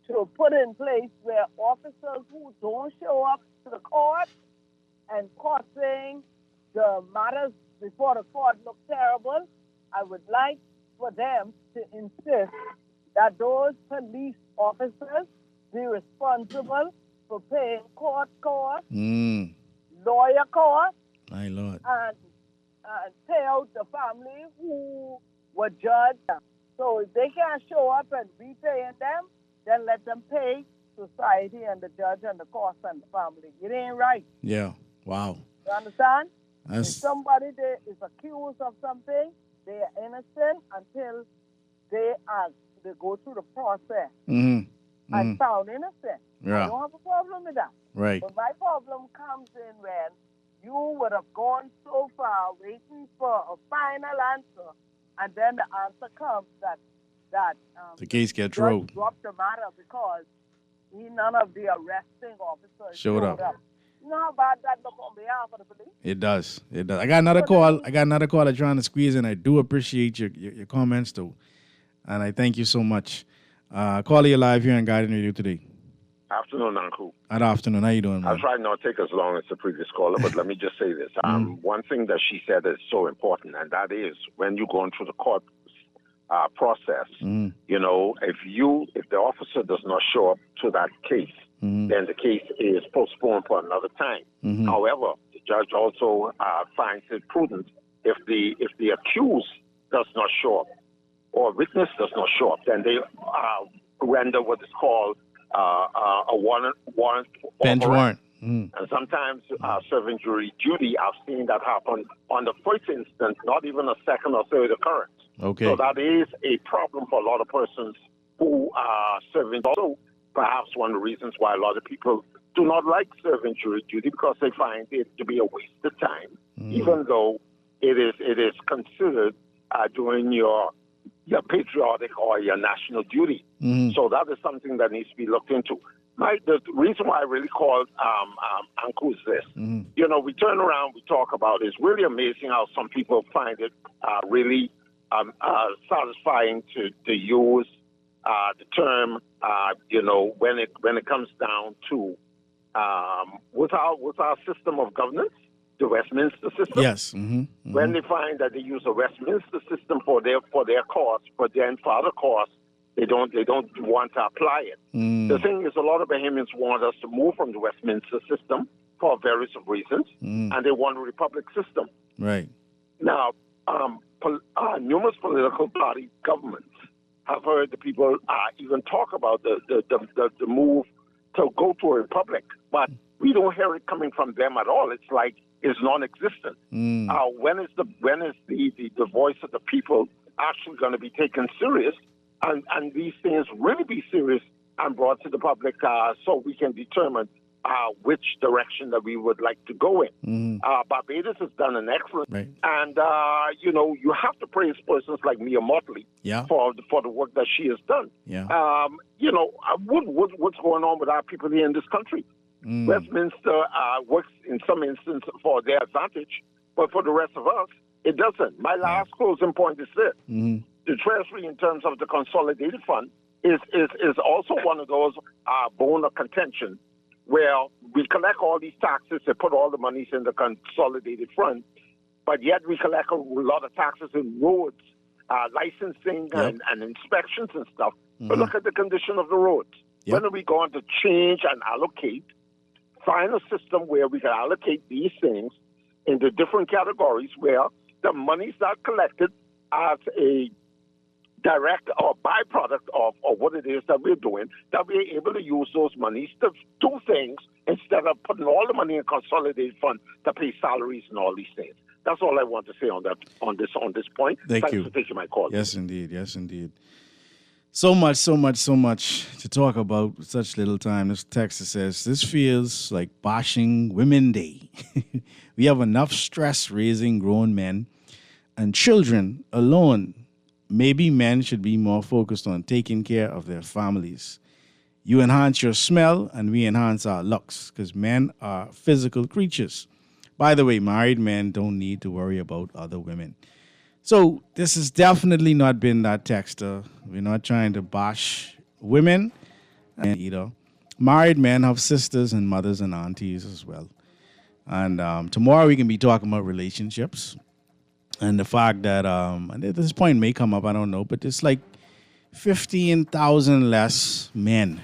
to put in place where officers who don't show up to the court and court saying the matters before the court look terrible, I would like for them to insist that those police officers be responsible for paying court costs, lawyer costs, my Lord, and pay out the family who were judged. So if they can't show up and be paying them, then let them pay society and the judge and the courts and the family. It ain't right. Yeah. Wow. You understand? If somebody there is accused of something, they are innocent until they go through the process and found innocent. Yeah. I don't have a problem with that. Right. But my problem comes in when you would have gone so far waiting for a final answer, and then the answer comes that the case gets dropped. Dropped the matter because none of the arresting officers showed up. You know how bad that look on behalf of the police? It does. I got another call. I got another caller trying to squeeze in. I do appreciate your comments, though. And I thank you so much. Caller, you live here on Guardian Radio today. Afternoon, Uncle. Good afternoon. How you doing, man? I'll try not to take as long as the previous caller, but let me just say this. One thing that she said is so important, and that is when you're going through the court process, you know, if the officer does not show up to that case, then the case is postponed for another time. However, the judge also finds it prudent if the accused does not show up or witness does not show up, then they render what is called a warrant bench warrant. And sometimes serving jury duty, I've seen that happen on the first instance, not even a second or third occurrence. Okay. So that is a problem for a lot of persons who are serving. Also, perhaps one of the reasons why a lot of people do not like serving jury duty because they find it to be a waste of time, even though it is considered doing your patriotic or your national duty. So that is something that needs to be looked into. The reason why I really called Uncle is this. You know, we turn around, we talk about it. It's really amazing how some people find it really satisfying to use the term, you know, when it comes down to with our system of governance, the Westminster system. Yes. When they find that they use the Westminster system for their cause, but then for other cause, they don't want to apply it. The thing is, a lot of Bahamians want us to move from the Westminster system for various reasons, and they want a republic system. Right. Now, numerous political party governments have heard the people even talk about the move to go to a republic, but we don't hear it coming from them at all. It's like it's non-existent. When is the voice of the people actually going to be taken serious, and these things really be serious and brought to the public so we can determine which direction that we would like to go in. Barbados has done an excellent, and you know, you have to praise persons like Mia Motley for the work that she has done. You know, what's going on with our people here in this country? Westminster works in some instances for their advantage, but for the rest of us, it doesn't. My last closing point is this. The Treasury, in terms of the Consolidated Fund, is also one of those bone of contention where we collect all these taxes and put all the monies in the Consolidated Fund, but yet we collect a lot of taxes in roads, licensing and inspections and stuff. But look at the condition of the roads. When are we going to change and allocate, find a system where we can allocate these things into different categories where the monies that are collected as a direct or byproduct of what it is that we're doing, that we're able to use those monies to do things instead of putting all the money in a consolidated fund to pay salaries and all these things. That's all I want to say on this point. Thanks for taking my call. Yes, indeed. Yes, indeed. So much to talk about with such little time. This text says, this feels like bashing Women Day. We have enough stress raising grown men and children alone. Maybe men should be more focused on taking care of their families. You enhance your smell and we enhance our looks because men are physical creatures. By the way, married men don't need to worry about other women. So this has definitely not been that texter. We're not trying to bash women either. Married men have sisters and mothers and aunties as well. And tomorrow we can be talking about relationships and the fact that, and this point may come up, I don't know, but it's like 15,000 less men